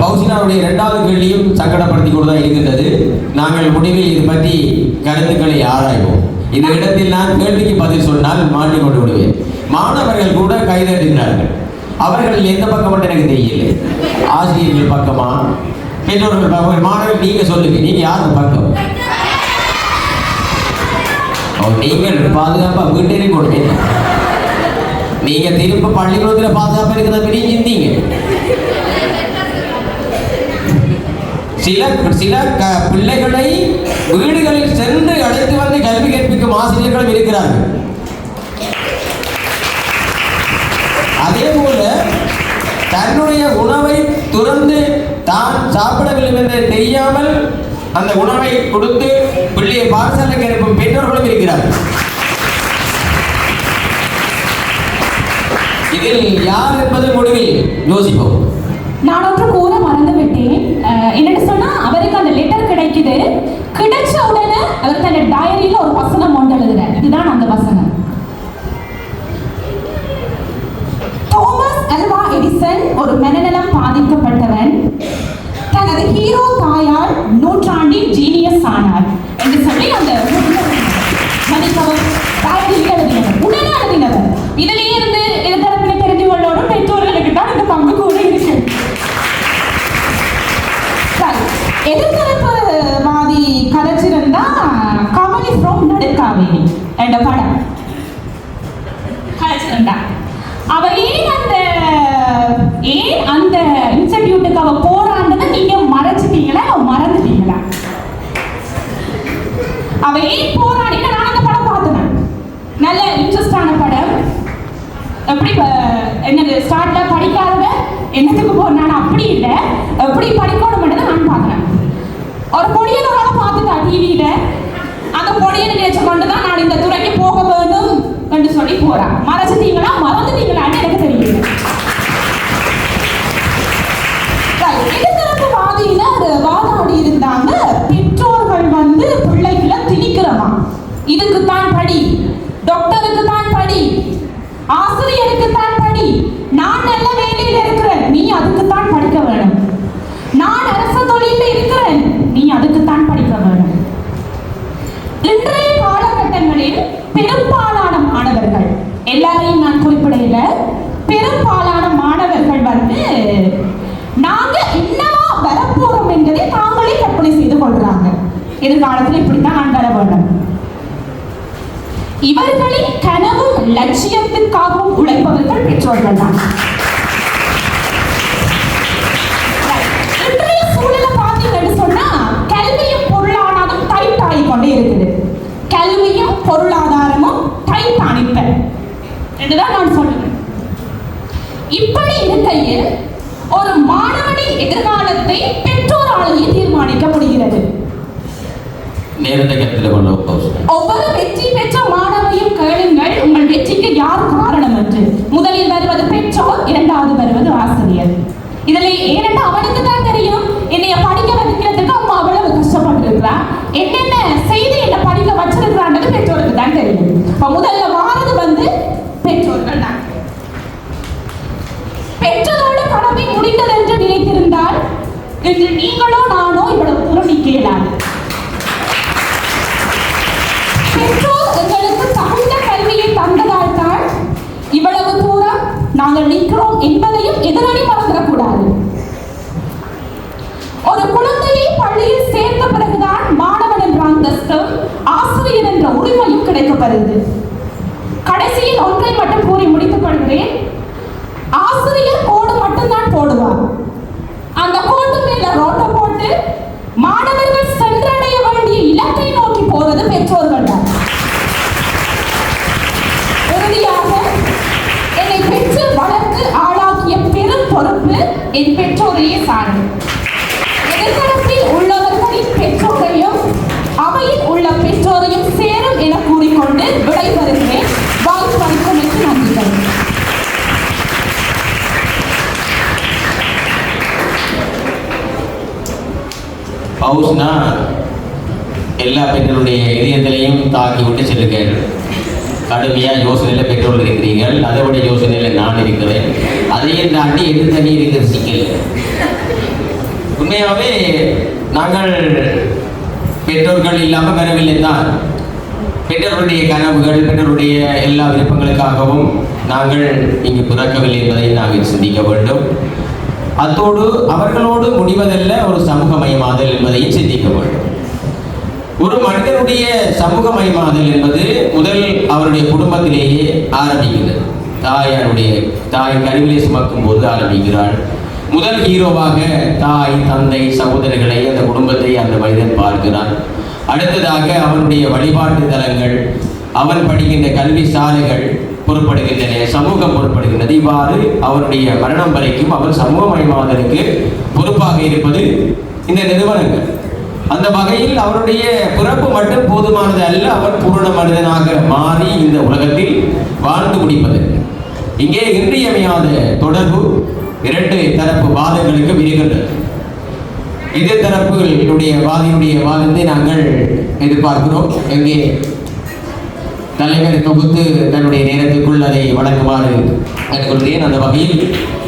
S1: பௌசினாவுடைய 2வது கேள்வியும் சங்கடப்படுத்தி கொண்டு தான் இருக்கின்றது. நாங்கள் முடிவில் இது பற்றி கருத்துக்களை ஆராய்வோம். இந்த இடத்தில் நான் கேள்விக்கு பதில் சொன்னால் மாட்டிக்கொண்டு விடுவேன். மாணவர்கள் கூட கைதட்டுகிறார்கள். அவர்கள் எந்த பக்கம் மட்டும் எனக்கு தெரியல. ஆசிரியர்கள் பக்கமா, பெற்றோர்கள் பக்கம்? மாணவர்கள் நீங்க சொல்லுங்க, நீங்க யாருக்கு பக்கம்? நீங்கள் பாதுகாப்பா வீட்டிலே கொடுத்தீங்க. நீங்க திரும்ப பள்ளிக்கூடத்தில் பாதுகாப்பு இருக்கிறத பெரிய சிந்திங்க. சில பிள்ளைகளை வீடுகளில் சென்று அழைத்து வந்து கல்வி கற்பிக்கும் ஆசிரியர்களும் இருக்கிறார்கள். அதே போல தன்னுடைய உணவை துறந்து தான் சாப்பிடவில்லை என்று தெரியாமல் அந்த உணவை கொடுத்து பிள்ளையை பாடசாலைக்கு அனுப்பும் பெற்றோர்களும் இருக்கிறார்கள். இதில் யார் என்பது முடிவில் யோசிப்போம்.
S3: நான் ஒன்று கூற மறந்து விட்டேன். என்னன்னு சொன்னா, அவருக்கு அந்த லெட்டர் கிடைக்குது. கிடைச்ச உடனே அவர் தன்னுடைய டைரியில ஒரு வசனம் ஒன்று எழுதுறார். இதுதான் அந்த வசனம். தோமஸ் அல்வா எடிசன் ஒரு மனநலம் பாதிக்கப்பட்டவன். தனது ஹீரோ தாயார் நூற்றாண்டின் ஜீனியஸ் ஆனார் என்று சொல்லி அந்த மதிக்கவும் டைரியில் எழுதினவர். உடனே எழுதினவர். இதிலே இருந்து எதிர்த்தரப்பினை தெரிந்து கொள்ளோடும் பெற்றோர்களுக்கு தான் இந்த பங்கு கூட இருக்கு. எதிர்த்தரப்புவாதி கதைச்சிருந்தா கமலி ஃப்ரம் நடுக்காவேரி என்ற படம் கதைச்சிருந்தா. அவ ஏன் அந்த இன்ஸ்டிடியூட்டுக்கு அவ போறான்றதை நீங்க மறைச்சிட்டீங்களா, மறந்துட்டீங்களா? அவ ஏன் போறான்னு நான் அந்த படம் பார்த்தேன். நல்ல இன்ட்ரெஸ்டான படம். எப்படி என்னது ஸ்டார்ட்ல படிக்காதவ என்னத்துக்கு போறேன் அப்படி இல்லை எப்படி படிக்கணும்ன்றதை நான் பார்க்குறேன். ஒரு பொடியனோட பார்த்துட்டா டிவியில அந்த பொடியனை நினைச்சு கொண்டுதான் நான் இந்த துறைக்கு போக வேண்டும் என்று சொல்லி போறேன். மறைச்சிட்டீங்களா மறந்துட்டீங்களான்னு எனக்கு தெரியல. எதிர்த்தரப்பு வாதியினர் வாதாடி இருந்தாங்க, பெற்றோர்கள் வந்து பிள்ளைகளை திணிக்கிறமா, இதுக்குத்தான் படி, டாக்டருக்கு தான் படி, ஆசிரியருக்கு தான் படி, நான் நல்ல வேலையில் இருக்கிறேன் நீ அதுக்குத்தான் படிக்க வேணும், நான் அரச தொழிலில் இருக்கிறேன் நீ அதுக்குத்தான் படிக்க வேணும். இன்றைய காலகட்டங்களில் பெரும்பாலான மாணவர்கள், எல்லாரையும் நான் குறிப்பிடையில, பெரும்பாலான மாணவர்கள் வந்து நாங்க என்னவா வரப்போறோம் என்பதை தாங்களே கற்பனை செய்து கொள்றாங்க. எதிர்காலத்தில் இப்படித்தான் நான் வர வேண்டும். இவர்களின் கனவும் லட்சியத்துக்காகவும் உழைப்பவர்கள் பெற்றோர்கள் தான். இன்றைய சூழலை பார்த்தீங்கன்னு சொன்னா கல்வியும் பொருளாதாரமும் டைட் ஆகிக்கொண்டே இருக்குது. கல்வியும் பொருளாதாரமும் டைட் ஆனிப்ப என்றுதான் நான் சொல்லுவேன். இப்படி இருக்கையில் ஒரு மாணவனின் எதிர்காலத்தை பெற்றோராலேயே தீர்மானிக்க முடிகிறது. ஒவ்வொரு வெற்றி பெற்ற மாணவரையும் கேளுங்கள், உங்கள் வெற்றிக்கு யார் காரணம் என்று. முதலில் வருவது பெற்றோர், இரண்டாவது வருவது ஆசிரியர். இதுல ஏனென்று அவனுக்கு தான் தெரியும், என்னைய படிக்க வைக்கிறதுக்கு அம்மா அவ்வளவு கஷ்டப்பட்டிருக்கிறா, என்னென்ன செய்து என்ன படிக்க வச்சிருக்கிறான்றது பெற்றோருக்கு தான் தெரியும். இப்ப முதல்ல வாரது வந்து பெற்றோர்கள் தான். பெற்றதோடு கடமை முடிந்தது என்று நினைத்திருந்தால் இன்று நீங்களோ நானோ இவ்வளவு தூரம் நிற்க இயலாது. பெற்றோர் எங்களுக்கு தகுந்த கல்வியை தந்ததால் தான் இவ்வளவு தூரம் நாங்கள் நிற்கிறோம் என்பதையும் எதிரணி மறந்துடக்கூடாது. ஒரு குழந்தையை பள்ளியில் சேர்ந்த பிறகுதான் மாணவன் என்ற அந்தஸ்தும் ஆசிரியர் என்ற உரிமையும் கிடைக்கப்படுது. கடைசியில் ஒன்றை மட்டும் கூறி முடித்துக் கொள்கிறேன். ஆசிரியர் கோடு மட்டும்தான் போடுவார். அந்த கோட்டு மேல ரோட்டை போட்டு மாணவர்கள் சென்றடைய வேண்டிய இலக்கை நோக்கி போறது பெற்றோர்கள் தான். இறுதியாக என்னை பெற்று வளர்த்து ஆளாக்கிய பெரும் பொறுப்பு என் பெற்றோரையே சார்ந்தது. எதிர்த்தரப்பில் உள்ளவர்களின் பெற்றோரையும் அவையில் உள்ள பெற்றோரையும் சேரும் என கூறிக்கொண்டு விடைபெறுகிறேன். வாய்ப்பு அளித்தமைக்கு நன்றிகள்.
S1: பவுஸ்னா எல்லா பெற்றோருடைய இதயத்திலையும் தாக்கி விட்டு செல்லுங்கள். கடுமையாக யோசனையில் பெற்றோர்கள் இருக்கிறீர்கள், அதோடைய யோசனையில் நான் இருக்கிறேன். அதையும் தாண்டி எது தண்ணி இருக்கிற சிக்கல். உண்மையாகவே நாங்கள் பெற்றோர்கள் இல்லாமல் வரவில்லை தான். பெற்றோருடைய கனவுகள், பெற்றோருடைய எல்லா விருப்பங்களுக்காகவும் நாங்கள் இங்கு பிறக்கவில்லை என்பதை நாங்கள் சிந்திக்க வேண்டும். அத்தோடு அவர்களோடு முடிவதல்ல ஒரு சமூகமயமாதல் என்பதையும் சிந்திக்க வேண்டும். ஒரு மனிதனுடைய சமூகமயமாதல் என்பது முதல் அவருடைய குடும்பத்திலேயே ஆரம்பிக்கிறது. தாய் கருவிலே சுமக்கும் போது ஆரம்பிக்கிறாள். முதல் ஹீரோவாக தாய், தந்தை, சகோதரர்களை, அந்த குடும்பத்தை அந்த மனிதன் பார்க்கிறான். அடுத்ததாக அவனுடைய வழிபாட்டு தலங்கள், அவன் படிக்கின்ற கல்வி சாலைகள் பொறுப்படுகின்றன, சமூகம் பொறுப்படுகின்றது. இவ்வாறு அவருடைய மரணம் வரைக்கும் அவர் சமூகமயமாதலுக்கு பொறுப்பாக இருப்பது இந்த நிறுவனங்கள். அந்த வகையில் அவருடைய பிறப்பு மட்டும் போதுமானது அல்ல, அவர் பூரண மனிதனாக மாறி இந்த உலகத்தில் வாழ்ந்து முடிப்பது. இங்கே இன்றியமையாத தொடர்பு இரண்டு தரப்பு வாதங்களுக்கும் இருக்கின்றது. எதிர்த்தரப்புகளுடைய வாதத்தை நாங்கள் எதிர்பார்க்கிறோம். எங்கே தலைவர் தொகுத்து தன்னுடைய நேரத்துக்குள் அதை வழங்குமாறு கேட்டுக்கொள்கிறேன். அந்த வகையில்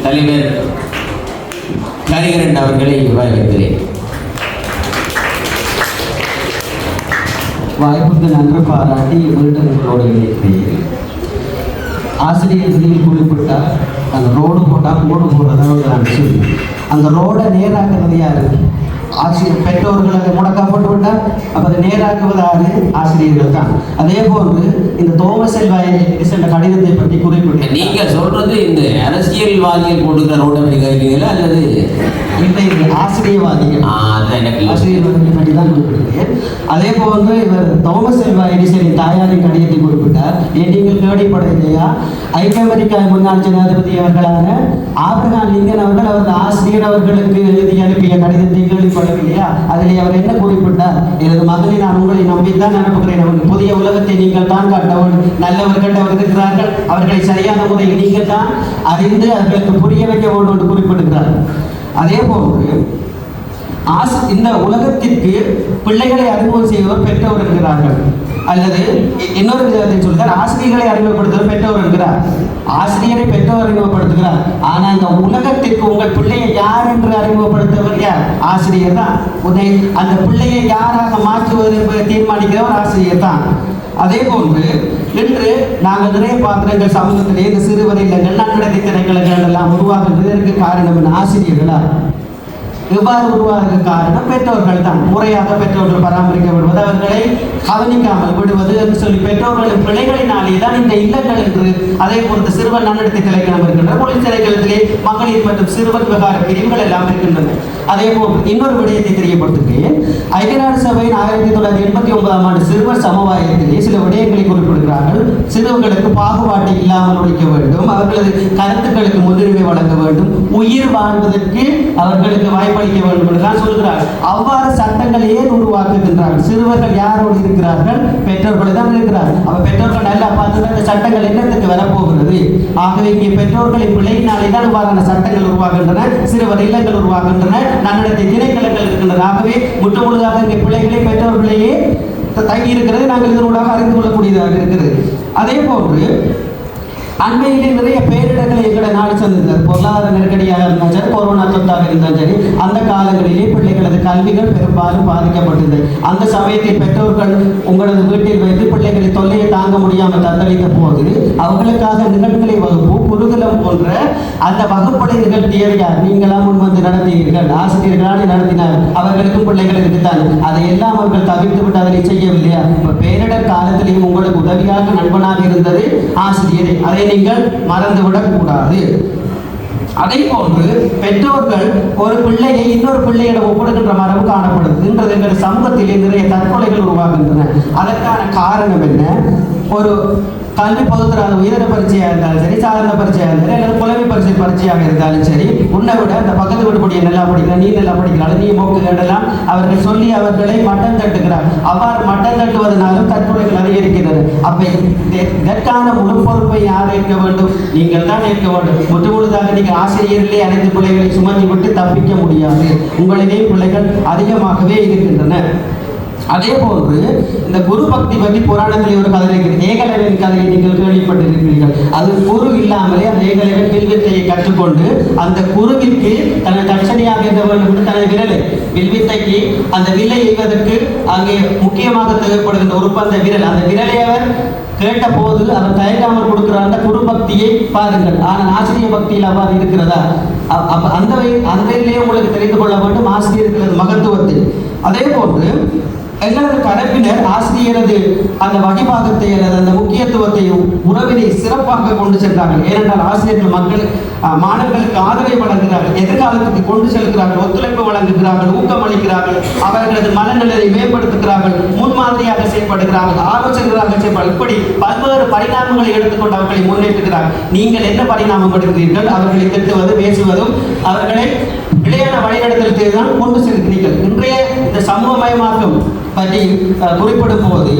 S1: தலைவர் கரிகரன் அவர்களை வரவேற்கிறேன்.
S2: வாய்ப்புக்கு நன்றி பாராட்டி மீண்டும் உங்களோடு இணைக்கிறேன். ஆசிரியர் விதியில் குறிப்பிட்டால் அந்த ரோடு போட்டால் கோடு போடுறதா நான் சொல்லுவேன். அந்த ரோடை நேராக்குறது யாரு? ஆசிரியர். பெற்றோர்கள் அதை முடக்கா போட்டு விட்டால் அப்போ அதை நேராக்குவது யாரு? ஆசிரியர்கள் தான். அதே போன்று இந்த தோமஸ் அல்வா எடிசன் கடிதத்தை பற்றி குறிப்பிட்டு
S1: நீங்க சொல்றது இந்த அரசியல்வாதிகள் போட்டுக்கிற ரோடை கேட்கிறீங்களா அல்லது
S2: இந்த ஆசிரியவாதிகள்? ஆசிரியர்வாதிகளை பற்றி தான் குறிப்பிடுகிறேன். அதே போன்று இவர் தோமஸ் அல்வா எடிசனின் தாயாரின் கடிதத்தை குறிப்பிட்டார். நீங்கள் அடிப்படையிலேயா ஐக்கிய அமெரிக்கா முன்னாள் ஜனாதிபதி அவர்களான ஆபிரகாம் லிங்கன் அவர்கள் அவரது ஆசிரியர் அவர்களுக்கு எழுதி அனுப்பிய கடிதத்தை கேள்விப்படவில்லையா? அதிலே அவர் என்ன குறிப்பிட்டார்? எனது மகனை நான் உங்களை நம்பித்தான் அனுப்புகிறேன். அவர்கள் புதிய உலகத்தை நீங்கள் தான் காட்டவும், நல்லவர்கள் அவர் இருக்கிறார்கள், அவர்களை சரியான முறையில் நீங்கள் தான் அறிந்து அவர்களுக்கு புரிய வைக்க வேண்டும் என்று குறிப்பிடுகிறார். அதே போன்று இந்த உலகத்திற்கு பிள்ளைகளை அறிமுகம் செய்வவர் பெற்றோர் என்கிறார்கள். அல்லது இன்னொரு விதத்தை சொல்கிறார், ஆசிரியர்களை அறிமுகப்படுத்துவர் பெற்றோர் என்கிறார். ஆசிரியரை பெற்றோர் அறிமுகப்படுத்துகிறார். ஆனால் இந்த உலகத்திற்கு உங்கள் பிள்ளையை யார் என்று அறிமுகப்படுத்துவர் யார்? ஆசிரியர் தான். அந்த பிள்ளையை யாராக மாற்றுவது என்பதை தீர்மானிக்கிறவர் ஆசிரியர் தான். அதே போன்று இன்று நாங்கள் நிறைய பாத்திரங்கள் சமூகத்திலே இந்த சிறுவர் இல்லங்கள், நன்னடத்தை திணைக்களங்கள் எல்லாம் உருவாகுன்றதற்கு காரணம் ஆசிரியர்களா? இவ்வாறு உருவாக காரணம் பெற்றோர்கள் தான். முறையாக பெற்றோர்கள் பராமரிக்கப்படுவது, அவர்களை கவனிக்காமல் விடுவது என்று சொல்லி பெற்றோர்களின் பிள்ளைகளினாலே தான் இந்த இல்லங்கள் என்று. அதே போன்று சிறுவர் நன்னடத்தை திணைக்களம் இருக்கின்றன, போலீஸ் திணைக்களத்திலே மகளிர் மற்றும் சிறுவர் விவகார பிரிவுகள் எல்லாம் இருக்கின்றன. அதே போன்று இன்னொரு விடயத்தை தெரியப்படுத்துகிறேன். ஐக்கிய நாடு சபையின் 1989ஆம் ஆண்டு சிறுவர் சமவாயத்திலே சில விடயங்களை குறிப்பிடுகிறார்கள். சிறுவர்களுக்கு பாகுபாட்டை இல்லாமல் ஒழிக்க வேண்டும், அவர்களது கருத்துக்களுக்கு முன்னுரிமை வழங்க வேண்டும், உயிர் வாழ்வதற்கு அவர்களுக்கு வாய்ப்பளிக்க வேண்டும் என்று தான் சொல்கிறார். அவ்வாறு சட்டங்கள் ஏன் உருவாக்குகின்றார்கள்? சிறுவர்கள் யாரோடு இருக்கிறார்கள்? பெற்றோர்கள் தான் இருக்கிறார்கள். அப்ப பெற்றோர்கள் நல்லா பார்த்து இந்த சட்டங்கள் என்னத்துக்கு வரப்போகிறது? ஆகவே இங்கே பெற்றோர்களின் பிள்ளையினாலே தான் இவ்வாறான சட்டங்கள் உருவாகின்றன, சிறுவர் இல்லங்கள் உருவாகின்றன, நன்னடத்தை திணைக்களங்கள் இருக்கின்றன. ஆகவே முற்றுமுழுதாக இங்கே பிள்ளைகளை பெற்றோர்களையே தங்கி இருக்கிறது நாங்கள் இதனூடாக அறிந்து கொள்ளக்கூடியதாக இருக்கிறது. அதே போன்று அண்மையிலே நிறைய பேரிடர்களை எங்களை நாடு சென்றது. பொருளாதார நெருக்கடியாக இருந்தாலும் சரி, கொரோனா தொற்றாக இருந்தாலும் சரி, அந்த காலங்களிலே பிள்ளைகளது கல்விகள் பெரும்பாலும் பாதிக்கப்பட்டது. அந்த சமயத்தில் பெற்றோர்கள் உங்களது வீட்டில் வைத்து பிள்ளைகளை தொல்லையை தாங்க முடியாமல் தத்தளித்த போது அவர்களுக்காக நிகழ்நிலை வகுப்பு, குருகுலம் போன்ற அந்த வகுப்படை நிகழ்த்தியது யார்? நீங்களாம் முன் வந்து நடத்தினீர்கள், ஆசிரியர்களால் நடத்தினார். அவர்களுக்கும் பிள்ளைகள் இருக்குத்தான். அதை எல்லாம் அவர்கள் தவிர்த்து விட்டு அதனை செய்யவில்லையா? பேரிடர் காலத்திலேயும் உங்களுக்கு உதவியாக நண்பனாக இருந்தது ஆசிரியரை. அதை நீங்கள் மறந்துவிடக் கூடாது. அதே போன்று பெற்றோர்கள் ஒரு பிள்ளையை இன்னொரு பிள்ளையிடம் ஒப்பிடுகின்ற மரபு காணப்படுது. இன்றைய எங்கள் சமூகத்திலே நிறைய தற்கொலைகள் உருவாகின்றன. அதற்கான காரணம் என்ன? ஒரு கல்வி பொதுத்துறாத உயர்ந்த பரீட்சையாக இருந்தாலும் சரி, சாதாரண பரீட்சையாக இருந்தாலும் அல்லது புலமை பரீட்சையாக இருந்தாலும் சரி, உன்னை விட அந்த பக்கத்து வீட்டுக்கூடிய நல்லா படிக்கிற, நீ நல்லா படிக்கிறாள், நீ மோக்கு கேடலாம் அவர்கள் சொல்லி அவர்களை மட்டம் தட்டுகிறார். அவ்வாறு மட்டம் தட்டுவதனாலும் தற்கொலைகள் அதிகரிக்கிறது. அப்ப இதற்கான முழு பொறுப்பை யார் ஏற்க வேண்டும்? நீங்கள் தான் ஏற்க வேண்டும். முழுதாக நீங்கள் ஆசிரியர்களே அனைத்து பிள்ளைகளை சுமத்தி விட்டு தப்பிக்க முடியாது. உங்களிலே பிள்ளைகள் அதிகமாகவே இருக்கின்றன. அதே போன்று இந்த குரு பக்தி பற்றி புராணத்தில் ஒரு கதை இருக்கிறது. ஏகலைவன் கதையை நீங்கள் கேள்விப்பட்டிருக்கிறீர்கள். அது குரு இல்லாமலே அந்த ஏகலைவன் வில்வித்தையை கற்றுக்கொண்டு அந்த குருவிற்கு தனது தட்சணையாக இருந்த வேண்டும் தனது விரலை வில்வித்தைக்கு அந்த வில்லை எய்வதற்கு அங்கே முக்கியமாக தேவைப்படுகின்ற ஒரு அந்த விரல், அந்த விரலை அவர் கேட்ட போது அவர் தயங்காமல் கொடுக்கிற அந்த குரு பக்தியை பாருங்கள். ஆனால் ஆசிரியர் பக்தியில் அவ்வாறு இருக்கிறதா? அந்த வகையிலே உங்களுக்கு தெரிந்து கொள்ள வேண்டும் ஆசிரியர்களது மகத்துவத்தை. அதே போன்று எங்களது கலப்பினர் ஆசிரியரது அந்த வகைபாகத்தை அல்லது அந்த முக்கியத்துவத்தை உறவினை சிறப்பாக கொண்டு சென்றார்கள். ஏனென்றால் ஆசிரியர்கள் மாணவர்களுக்கு ஆதரவை வழங்குகிறார்கள், எதிர்காலத்துக்கு கொண்டு செல்கிறார்கள், ஒத்துழைப்பு வழங்குகிறார்கள், ஊக்கமளிக்கிறார்கள், அவர்களது மனநிலையை மேம்படுத்துகிறார்கள், முன்மாதிரியாக செயல்படுகிறார்கள், ஆலோசகர்களாக செயல்படு. இப்படி பல்வேறு பரிணாமங்களை எடுத்துக்கொண்டு அவர்களை முன்னேற்றுகிறார்கள். நீங்கள் என்ன பரிணாமம் எடுக்கிறீர்கள்? அவர்களை திட்டுவது, பேசுவதும், அவர்களை விளையாட வழிநடத்தலுக்கு தான் கொண்டு செல்கிறீர்கள். இன்றைய இந்த சமூகமயமாக்கம் பற்றி குறிப்பிடும் போது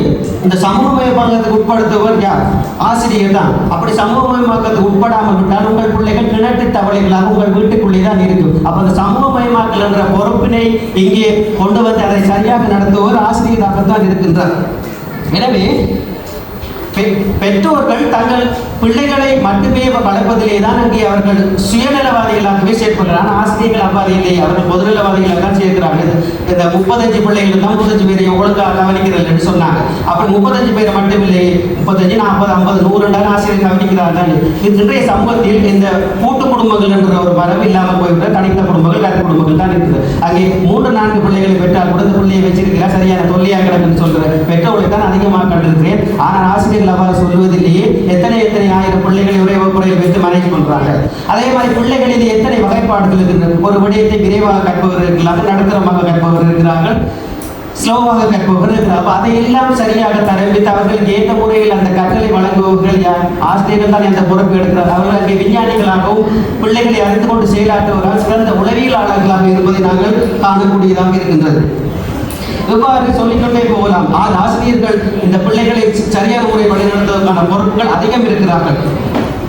S2: இந்த சமூகமயமாக்கத்துக்கு உட்படுத்துவர் யார்? ஆசிரியர் தான். அப்படி சமூகமயமாக்கத்துக்கு உட்படாமல் விட்டால் உங்கள் பிள்ளைகள் கிணற்று தவளைகளாக உங்கள் வீட்டுக்குள்ளே தான் இருக்கும். அப்போ அந்த சமூகமயமாக்கல் என்ற பொறுப்பினை இங்கே கொண்டு வந்து அதை சரியாக நடத்துவோர் ஆசிரியராகத்தான் இருக்கின்றார். எனவே பெற்றோர்கள் தங்கள் பிள்ளைகளை மட்டுமே வளர்ப்பதிலே தான் அங்கே அவர்கள் சுயநலவாதிகளாகவே செயற்படுகிறார். ஆசிரியர்கள் அவ்வாறு இல்லை, அவர்கள் பொதுநலவாதிகளாக தான் சேர்க்கிறார்கள். இந்த 35 பிள்ளைகள் தான் 35 பேரை ஒழுங்காக கவனிக்கிறது என்று சொன்னாங்க. அப்படி 35 பேரை மட்டுமில்லை, 35, 40, 50, 100 ஆசிரியர் கவனிக்கிறார்கள். இன்றைய சமூகத்தில் இந்த கூட்டு குடும்பங்கள் என்ற ஒரு மரபு இல்லாமல் போய்விட தனித்த குடும்பங்கள், கருத்து குடும்பங்கள் தான் இருக்குது. அங்கே 3-4 பிள்ளைகளை பெற்றால் கூட இந்த பிள்ளையை வச்சிருக்கிறார், சரியான தொல்லையாக கிடக்குன்னு சொல்கிற பெற்றோர்களை தான் அதிகமாக கண்டிருக்கிறேன். ஆனால் ஆசிரியர்கள் அவ்வாறு சொல்வதிலேயே எத்தனை ஆயிரம் பிள்ளைகளை ஒரே வகுப்பறையில் வைத்து மேனேஜ் பண்றாங்க. அதே மாதிரி பிள்ளைகளில் எத்தனை வகைப்பாடுகள் இருக்கின்றன. ஒரு விடயத்தை விரைவாக கற்பவர் இருக்கிறார்கள், நடுத்தரமாக கற்பவர் இருக்கிறார்கள், ஸ்லோவாக கற்பவர்கள் இருக்கிறார். அதையெல்லாம் சரியாக தரம்பித்து அவர்களுக்கு ஏற்ற முறையில் அந்த கற்றலை வழங்குபவர்கள் யார்? ஆசிரியர்கள் தான் அந்த பொறுப்பு எடுக்கிறார். அவர்கள் அங்கே விஞ்ஞானிகளாகவும் பிள்ளைகளை அறிந்து கொண்டு செயலாற்றுவதால் சிறந்த உளவியலாளர்களாக இருப்பதை நாங்கள் காணக்கூடியதாக இருக்கின்றது. இவ்வாறு சொல்லிக்கொண்டே போகலாம். ஆசிரியர்கள் இந்த பிள்ளைகளை சரியான முறை வழிநடத்துவதற்கான பொறுப்புகள் அதிகம் இருக்கிறார்கள்.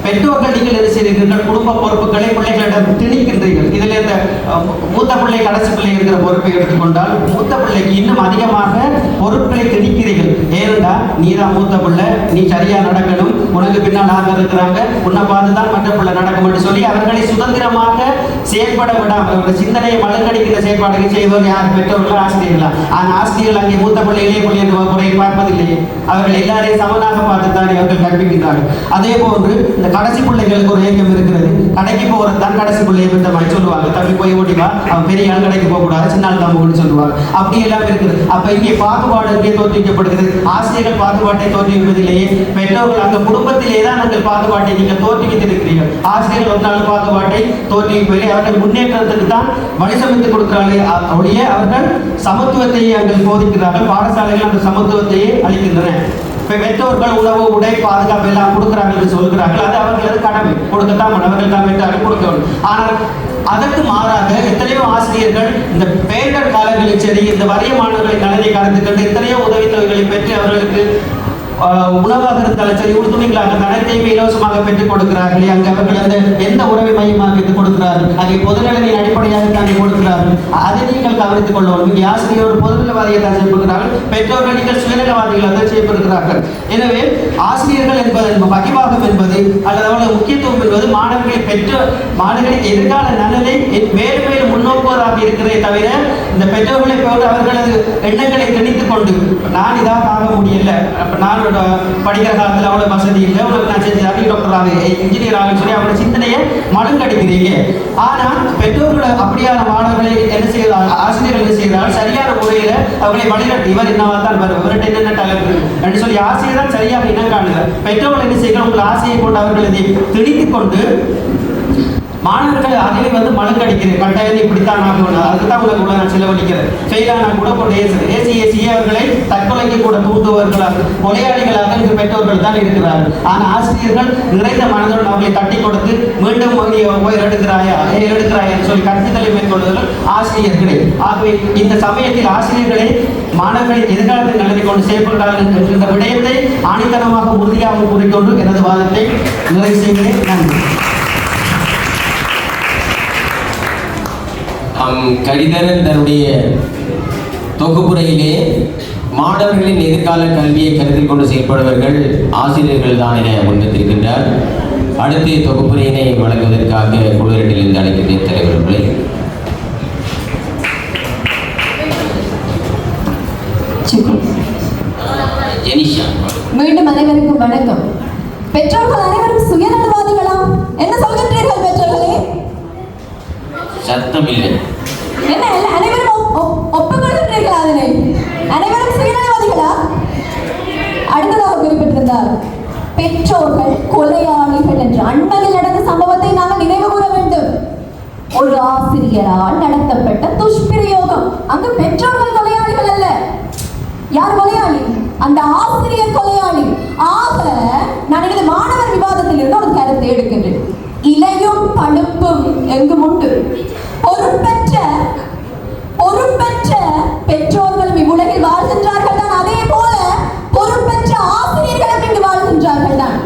S2: பெற்றோர்கள் நீங்கள் என்ன செய்கிறீர்கள்? குடும்ப பொறுப்புகளை பிள்ளைகளிடம் திணிக்கின்றீர்கள். இதில் இந்த மூத்த பிள்ளை கடைசி பிள்ளை இருக்கிற பொறுப்பை எடுத்துக்கொண்டால் மூத்த பிள்ளைக்கு இன்னும் அதிகமாக பொறுப்புகளை திணிக்கிறீர்கள். ஏனென்றால் நீ தான் மூத்த பிள்ளை, நீ சரியா நடக்கணும், உனக்கு பின்னால் ஆக இருக்கிறாங்க, உன்னை பார்த்து தான் மற்ற பிள்ளை நடக்கும் என்று சொல்லி அவர்களை சுதந்திரமாக செயல்பட விடாமல் அவருடைய சிந்தனையை மழுங்கடிக்கிற செயல்பாடுகளை செய்தவர் யார்? பெற்றோர்கள், ஆசிரியர்களா? ஆனால் ஆசிரியர்கள் அங்கே மூத்த பிள்ளை இளைய பிள்ளை என்ற முறையை பார்ப்பதில்லையே. அவர்கள் எல்லாரையும் சமனாக பார்த்துத்தான் அவர்கள் கற்பிக்கின்றார்கள். அதே போன்று இந்த கடைசி பிள்ளைகளுக்கு ஒரு ஏக்கம் இருக்கிறது. கடைக்கு போகிறது தான் கடைசி பிள்ளையை பெற்ற மாதிரி சொல்லுவாங்க. தம்பி போய் ஓடிவா, அவன் பெரிய ஆள் கடைக்கு போகக்கூடாது, சின்ன ஆள் தான் போகணும்னு சொல்லுவாங்க. அப்படி எல்லாம் இருக்குது. அப்ப இங்கே பாகுபாடு இங்கே தோற்றுவிக்கப்படுகிறது. ஆசிரியர்கள் பாகுபாட்டை தோற்றுவிப்பதிலேயே பெற்றோர்கள் அந்த குடும்பத்திலே தான் நாங்கள் பாகுபாட்டை நீங்கள் தோற்றுவித்திருக்கிறீர்கள். ஆசிரியர்கள் ஒரு நாள் பாகுபாட்டை தோற்றுவிப்பதிலே அவர்கள் முன்னேற்றத்துக்கு தான் வழி சமைத்துக் கொடுக்கிறார்கள். ஒழிய அவர்கள் சமத்துவத்தையே அங்கே போதிக்கிறார்கள். பாடசாலைகள் அந்த சமத்துவத்தையே அளிக்கின்றன. பெற்றோர்கள் உணவு, உடை, பாதுகாப்பு எல்லாம் கொடுக்கிறார்கள் என்று சொல்கிறார்கள். அது அவர்களது கடமை, கொடுக்கத்தான் அவர்கள் தான் பெற்றார்கள் கொடுக்க வேண்டும். ஆனால் அதற்கு மாறாக எத்தனையோ ஆசிரியர்கள் இந்த பேரிடர் காலங்களில் சரி, இந்த வறிய மாணவர்களை நலனை கலந்து கொண்டு எத்தனையோ உதவித்தொகைகளை பெற்று அவர்களுக்கு உணவாக இருந்தாலும் சரி, உறுதுணைகளாக அனைத்தையுமே இலவசமாக பெற்றுக் கொடுக்கிறார்கள். அங்கு அவர்கள் அந்த எந்த உறவை மையமாக பெற்றுக் கொடுக்கிறார்கள்? அதை பொதுநலனின் அடிப்படையாக தாண்டி கொடுக்கிறார்கள். அதை நீங்கள் கவனித்துக் கொள்ளணும். இங்கே ஆசிரியர் ஒரு பொதுநலவாதியை தான் செய்யப்படுகிறார்கள், பெற்றோர்கள் நீங்கள் சுயநலவாதிகளாக தான் செய்யப்படுகிறார்கள். எனவே ஆசிரியர்கள் என்பது பகிர்வாகம் என்பது அல்லது அவர்கள் முக்கியத்துவம் என்பது மாணவர்களின் எதிர்கால நலனை மேலும் மேலும் முன்னோக்குவதாக இருக்கிறதே தவிர இந்த பெற்றோர்களை போன்று அவர்களது எண்ணங்களை திணித்துக் கொண்டு நான் இதாக ஆக முடியல, நான் படிக்கிற காலத்தில் அவ்வளவு வசதி இல்லை, உனக்கு நான் செஞ்சு டாக்டர் ஆகு, இன்ஜினியர் ஆகுன்னு சொல்லி அவருடைய சிந்தனையை மழுங்கடிக்கிறீங்க. ஆனால் பெற்றோர்கள் அப்படியான மாணவர்களை என்ன செய்கிறார்கள்? ஆசிரியர்கள் என்ன செய்கிறார்கள்? சரியான முறையில் அவர்களை வழிநடத்தி இவர் என்னவா தான் வரும், இவர்கிட்ட என்னென்ன டேலண்ட் என்று சொல்லி ஆசிரியர் தான் சரியாக இனம் காணுகிறார். பெற்றோர்கள் என்ன செய்கிறார்? உங்கள் ஆசையை கொண்டு அவர்கள் இதை திணித்துக் கொண்டு மாணவர்கள் அதிலே மழுங்கடிக்கிறது. கட்டாயம் இப்படித்தான் ஆகணும், அதுக்கு தான் உங்களுக்கு கூட நான் செலவழிக்கிறேன், ஃபெயிலானா கூட போட்டு ஏசி அவர்களை தற்கொலைக்கு கூட தூண்டுவர்களாக, கொலையாளிகளாக இந்த பெற்றோர்கள் தான் இருக்கிறார்கள். ஆனால் ஆசிரியர்கள் நிறைந்த மனதுடன் அவர்களை தட்டி கொடுத்து மீண்டும் எடுக்கிறாயா என்று சொல்லி கற்பித்தலை மேற்கொள்வர்கள் ஆசிரியர்களே. ஆகவே இந்த சமயத்தில் ஆசிரியர்களே மாணவர்களின் எதிர்காலத்தை நலனை கொண்டு செயல்படுகிறார்கள் என்ற விடயத்தை ஆணித்தனமாக உறுதியாக கூறிக்கொண்டு எனது வாதத்தை நிறைவு செய்கிறேன். நன்றி.
S1: கடிதரன் தன்னுடைய தொகுப்புரையிலே மாணவர்களின் எதிர்கால கல்வியை கருத்தில் கொண்டு செயல்படுவர்கள் ஆசிரியர்கள் தான் என முன்வைத்திருக்கின்றார். அடுத்த தொகுப்புரையினை வழங்குவதற்காக குழுவிலிருந்து அழைக்கின்ற தலைவர்களை
S6: மீண்டும் அனைவருக்கும் வணக்கம். பெற்றோர்கள் அனைவரும் சுயநலவாதிகளா? என்ன சொல்கின்றீர்கள் பெற்றோர்களே?
S1: சத்தம் இல்லை.
S6: என்ன அனைவரும் ஒப்புக்கொள்கின்றீர்களா? அதனை அனைவரும் சுயநலவாதிகளா? அடுத்ததாக குறிப்பிட்டிருந்தார் பெற்றோர்கள் கொலையாளிகள் என்று. அண்மையில் நடந்த சம்பவத்தை நாங்கள் நினைவு கூற வேண்டும். ஒரு ஆசிரியரால் நடத்தப்பட்ட துஷ்பிரயோகம். அங்கு பெற்றோர்கள் கொலையாளிகள் அல்ல. யார் கொலையாளி? அந்த ஆசிரியர் கொலையாளி. ஆக நான் எனது மாணவர் விவாதத்தில் இருந்து ஒரு கருத்தை எடுக்கின்றேன். இலையும் பழுப்பும் எங்கும் உண்டு. பொறுப்பற்ற பெற்றோர்களும் இவ்வுலகில் வாழ்கின்றார்கள் தான். அதே போல பொறுப்பற்ற ஆசிரியர்களும் இங்கு வாழ்கின்றார்கள் தான்.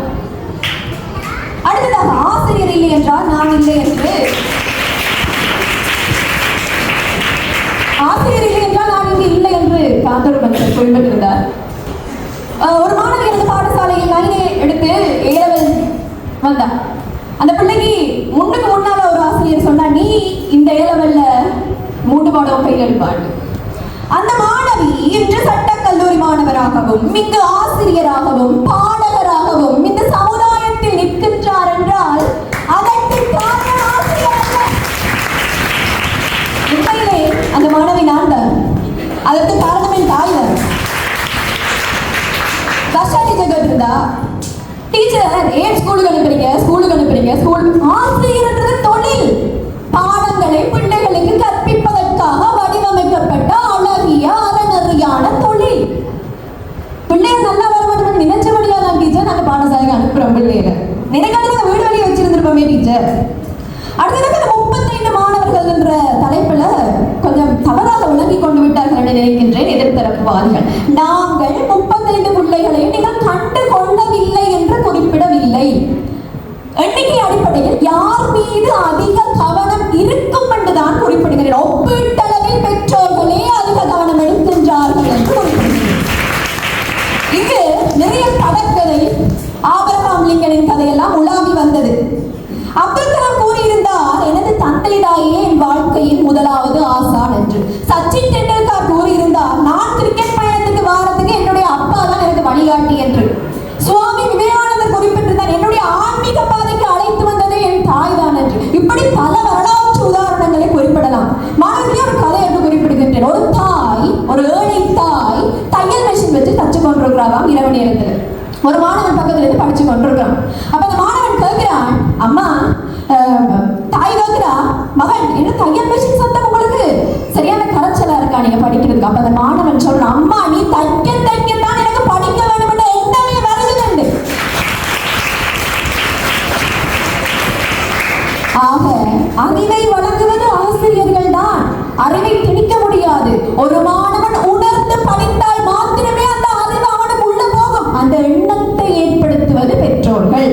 S6: அடுத்ததாக ஆசிரியர் இல்லை என்றால் நான் இல்லை என்று, ஆசிரியர் இல்லை என்றால் நான் இங்கு இல்லை என்று காந்தூர் மன்னர் குறிப்பிட்டிருந்தார். ஒரு மாணவி எனது பாடசாலையில் லைனை எடுத்து ஏலவல் வந்தார். அந்த பிள்ளைக்கு முன்னுக்கு முன்னால ஒரு ஆசிரியர் சொன்னா, நீ இந்த ஏலவல்ல 3 பாடம் கையில் எடுப்பாள். அந்த மாணவி இன்று சட்டக்கல்லூரி மாணவராகவும் இங்கு ஆசிரியராகவும் பாடகராகவும் இந்த சமுதாயத்தில் நிற்கின்றார் என்றால் அதற்கு காரணம் ஆசிரியர் அல்ல. உண்மையிலே அந்த மாணவி நான் தான். அதற்கு காரணம் என் தாய் தான். கஷ்ட டீச்சர் இருந்தா, டீச்சர் ஏன் ஸ்கூலுக்கு அனுப்புறீங்க, ஸ்கூல் ஆசிரியர்ன்றது தொழில். பாடங்களை பிள்ளைகளுக்கு கற்பிப்பதற்காக வடிவமைக்கப்பட்ட அழகிய அறநெறிய பிள்ளையில நினைக்காத வீடு வழியை வச்சிருந்திருப்போமே டீச்சர். அடுத்ததாக 35 மாணவர்கள் என்ற தலைப்புல கொஞ்சம் தவறாக விளங்கி கொண்டு விட்டார்கள் என்று நினைக்கின்றேன் எதிர்த்தரப்புவாதிகள். நாங்கள் 35 பிள்ளைகளையும் நீங்கள் கண்டு கொள்ளவில்லை என்று குறிப்பிடவில்லை. எண்ணிக்கை அடிப்படையில் யார் மீது அதிக கவனம் இருக்கும் என்றுதான் குறிப்பிடுகிறேன். ஒப்பீட்டளவில் பெற்றோர்களே அதிக கவனம் எடுக்கின்றார்கள் என்று குறிப்பிடுகிறேன். இங்கு நிறைய படக்கதை, ஆபிரகாம் லிங்கனின் கதையெல்லாம் உலாவி வந்தது. அப்துல் கலாம் கூறியிருந்தார், எனது தந்தைதாயே என் வாழ்க்கையின் முதலாவது ஆசான் என்று. சச்சின் டெண்டுல்கர் கூறியிருந்தார், நான் கிரிக்கெட் பயணத்துக்கு வாரத்துக்கு என்னுடைய அப்பா தான் எனக்கு வழிகாட்டி என்று. சுவாமி விவேகானந்தர் குறிப்பிட்டிருந்தார், என்னுடைய ஆன்மீக பாதைக்கு அழைத்து வந்ததே என் தாய் தான் என்று. இப்படி பல வரலாற்று உதாரணங்களை குறிப்பிடலாம். மாணவர்களே ஒரு கதை என்று குறிப்பிடுகின்றேன். ஒரு தாய், ஒரு ஏழை தாய் தையல் மெஷின் வச்சு தச்சு கொண்டிருக்கிறாராம் இரவு நேரத்தில். ஒரு மாணவன் பக்கத்துல இருந்து படிச்சு கொண்டிருக்கிறான். அப்ப அந்த மாணவன் கேட்கிறான், அம்மா, தாய் கேட்கிறா, மகன் என்ன தையல் மெஷின் சத்தம் உங்களுக்கு சரியான கரைச்சலா இருக்கா நீங்க படிக்கிறதுக்கு? அப்ப அந்த மாணவன் சொல்றான், அம்மா நீ தைக்கத்தான் எனக்கு படிக்க வேண்டும் என்ற எண்ணமே வருதுண்டு. ஆக அறிவை வழங்குவது ஆசிரியர்கள் தான். அறிவை திணிக்க முடியாது. ஒரு மாணவன் உணர்ந்து படித்தால் மாத்திரமே அந்த அறிவு அவனுக்கு உள்ள போகும். அந்த எண்ணத்தை ஏற்படுத்துவது பெற்றோர்கள்.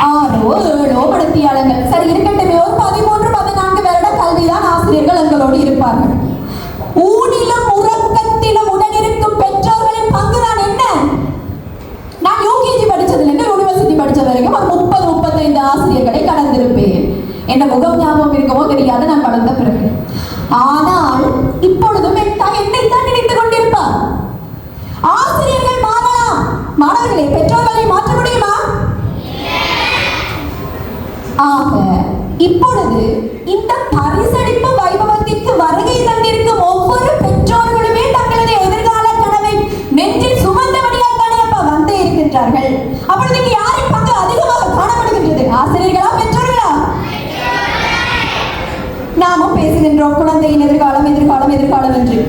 S6: 6 7 மடத்தியாளர்கள் சரி இருக்கட்டுமே, ஒரு 13 14 வருட கல்விதான் ஆசிரியர்கள் எங்களோடு இருப்பார்கள். ஊனிலும் உறக்கத்திலும் உடனிருக்கும் பெற்றோர்களின் பங்குதான் என்ன? நான் யூகேஜி படிச்சதுலேருந்து யூனிவர்சிட்டி படிச்ச வரைக்கும் ஒரு 30-35 ஆசிரியர்களை கடந்திருப்பேன். என்ன முகம் ஞாபகம் இருக்கவோ தெரியாத நான் வளர்ந்த பிறகு. ஆனால் இப்பொழுதும் என் தாய் என்னைத்தான் நினைத்துக் கொண்டிருப்பார். ஆசிரியர்கள் மாறலாம், மாணவர்களை பெற்றோர்களை மாற்ற முடியுமா? ஆக இப்பொழுது இந்த பரிசளிப்பு வைபவத்திற்கு வருகை தந்திருக்கும் ஒவ்வொரு பெற்றோர்களுமே தங்களது எதிர்கால கனவை நெஞ்சில் சுமந்தபடியால் தானே அப்ப வந்தே இருக்கின்றார்கள். அப்பொழுது இங்கு யாரின் பங்கு அதிகமாக காணப்படுகின்றது? ஆசிரியர்களா, பெற்றோர்களா? நாமும் பேசுகின்றோம் குழந்தையின் எதிர்காலம் எதிர்காலம் எதிர்காலம் என்று.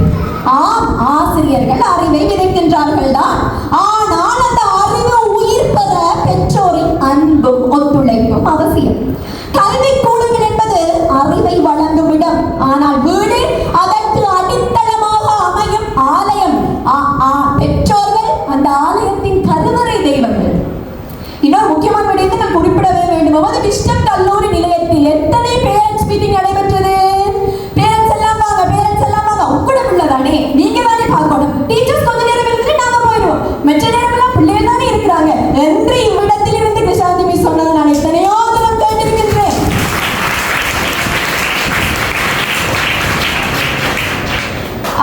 S6: ஆம், ஆசிரியர்கள் அறிவை விதைக்கின்றார்கள் தான். ஆனால் அந்த அறிவு உயிர் பெற பெற்றோரின் அன்பும் ஒத்துழைப்பும் அவசியம். கல்வி கூடங்கள் என்பது அறிவை வழங்கும் இடம். ஆனால் வீடு அதற்கு அடித்தளமாக அமையும் ஆலயம். பெற்றோர்கள் அந்த ஆலயத்தின் கருவறை தெய்வங்கள். இன்னொரு முக்கியமான விடயத்தை நான் குறிப்பிடவே வேண்டும். அது விஸ்டம் கல்லூரி நிலையத்தில் எத்தனை பேரண்ட்ஸ் மீட்டிங் நடைபெற்றது? பேரண்ட்ஸ் எல்லாம் வாங்க, பேரண்ட்ஸ் எல்லாம் வாங்க. உங்களோட பிள்ளை தானே, நீங்க தானே பார்க்கணும். டீச்சர்ஸ் கொஞ்ச நேரம் இருந்துட்டு நாம போயிடுவோம். மெச்ச நேரம் எல்லாம் பிள்ளைகள் தானே இருக்கிறாங்க என்று இவ்விடத்தில் இருந்து கிருஷாந்தி மிஸ் சொன்னது நான் எத்தனையோ தரம் கேட்டிருக்கின்றேன்.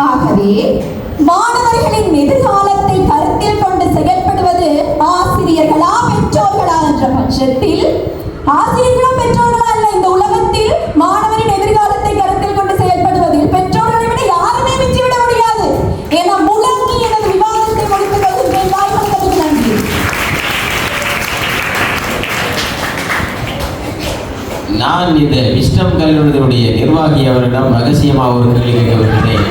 S6: ஆகவே மாணவர்களின் எதிர்காலத்தை கருத்தில் கொண்டு செயல்படுவது ஆசிரியர்களா பெற்றோர்களா என்ற பட்சத்தில், ஆசிரியர்களா பெற்றோர்களா அல்ல, இந்த உலகத்தில் மாணவரின் எதிர்காலத்தை கருத்தில் கொண்டு செயல்படுவதில் பெற்றோர்களை விட யாருமே மிஞ்சிவிட முடியாது. என முழங்கி எனது விவாதத்தை முடித்துக் கொள்கின்றேன். வாய்ப்புகளுக்கு நன்றி.
S1: நான் இந்த விஸ்டம் கல்லூரியினுடைய நிர்வாகி அவரிடம் ரகசியமாக ஒரு கேள்வி கேட்க விரும்புகிறேன்.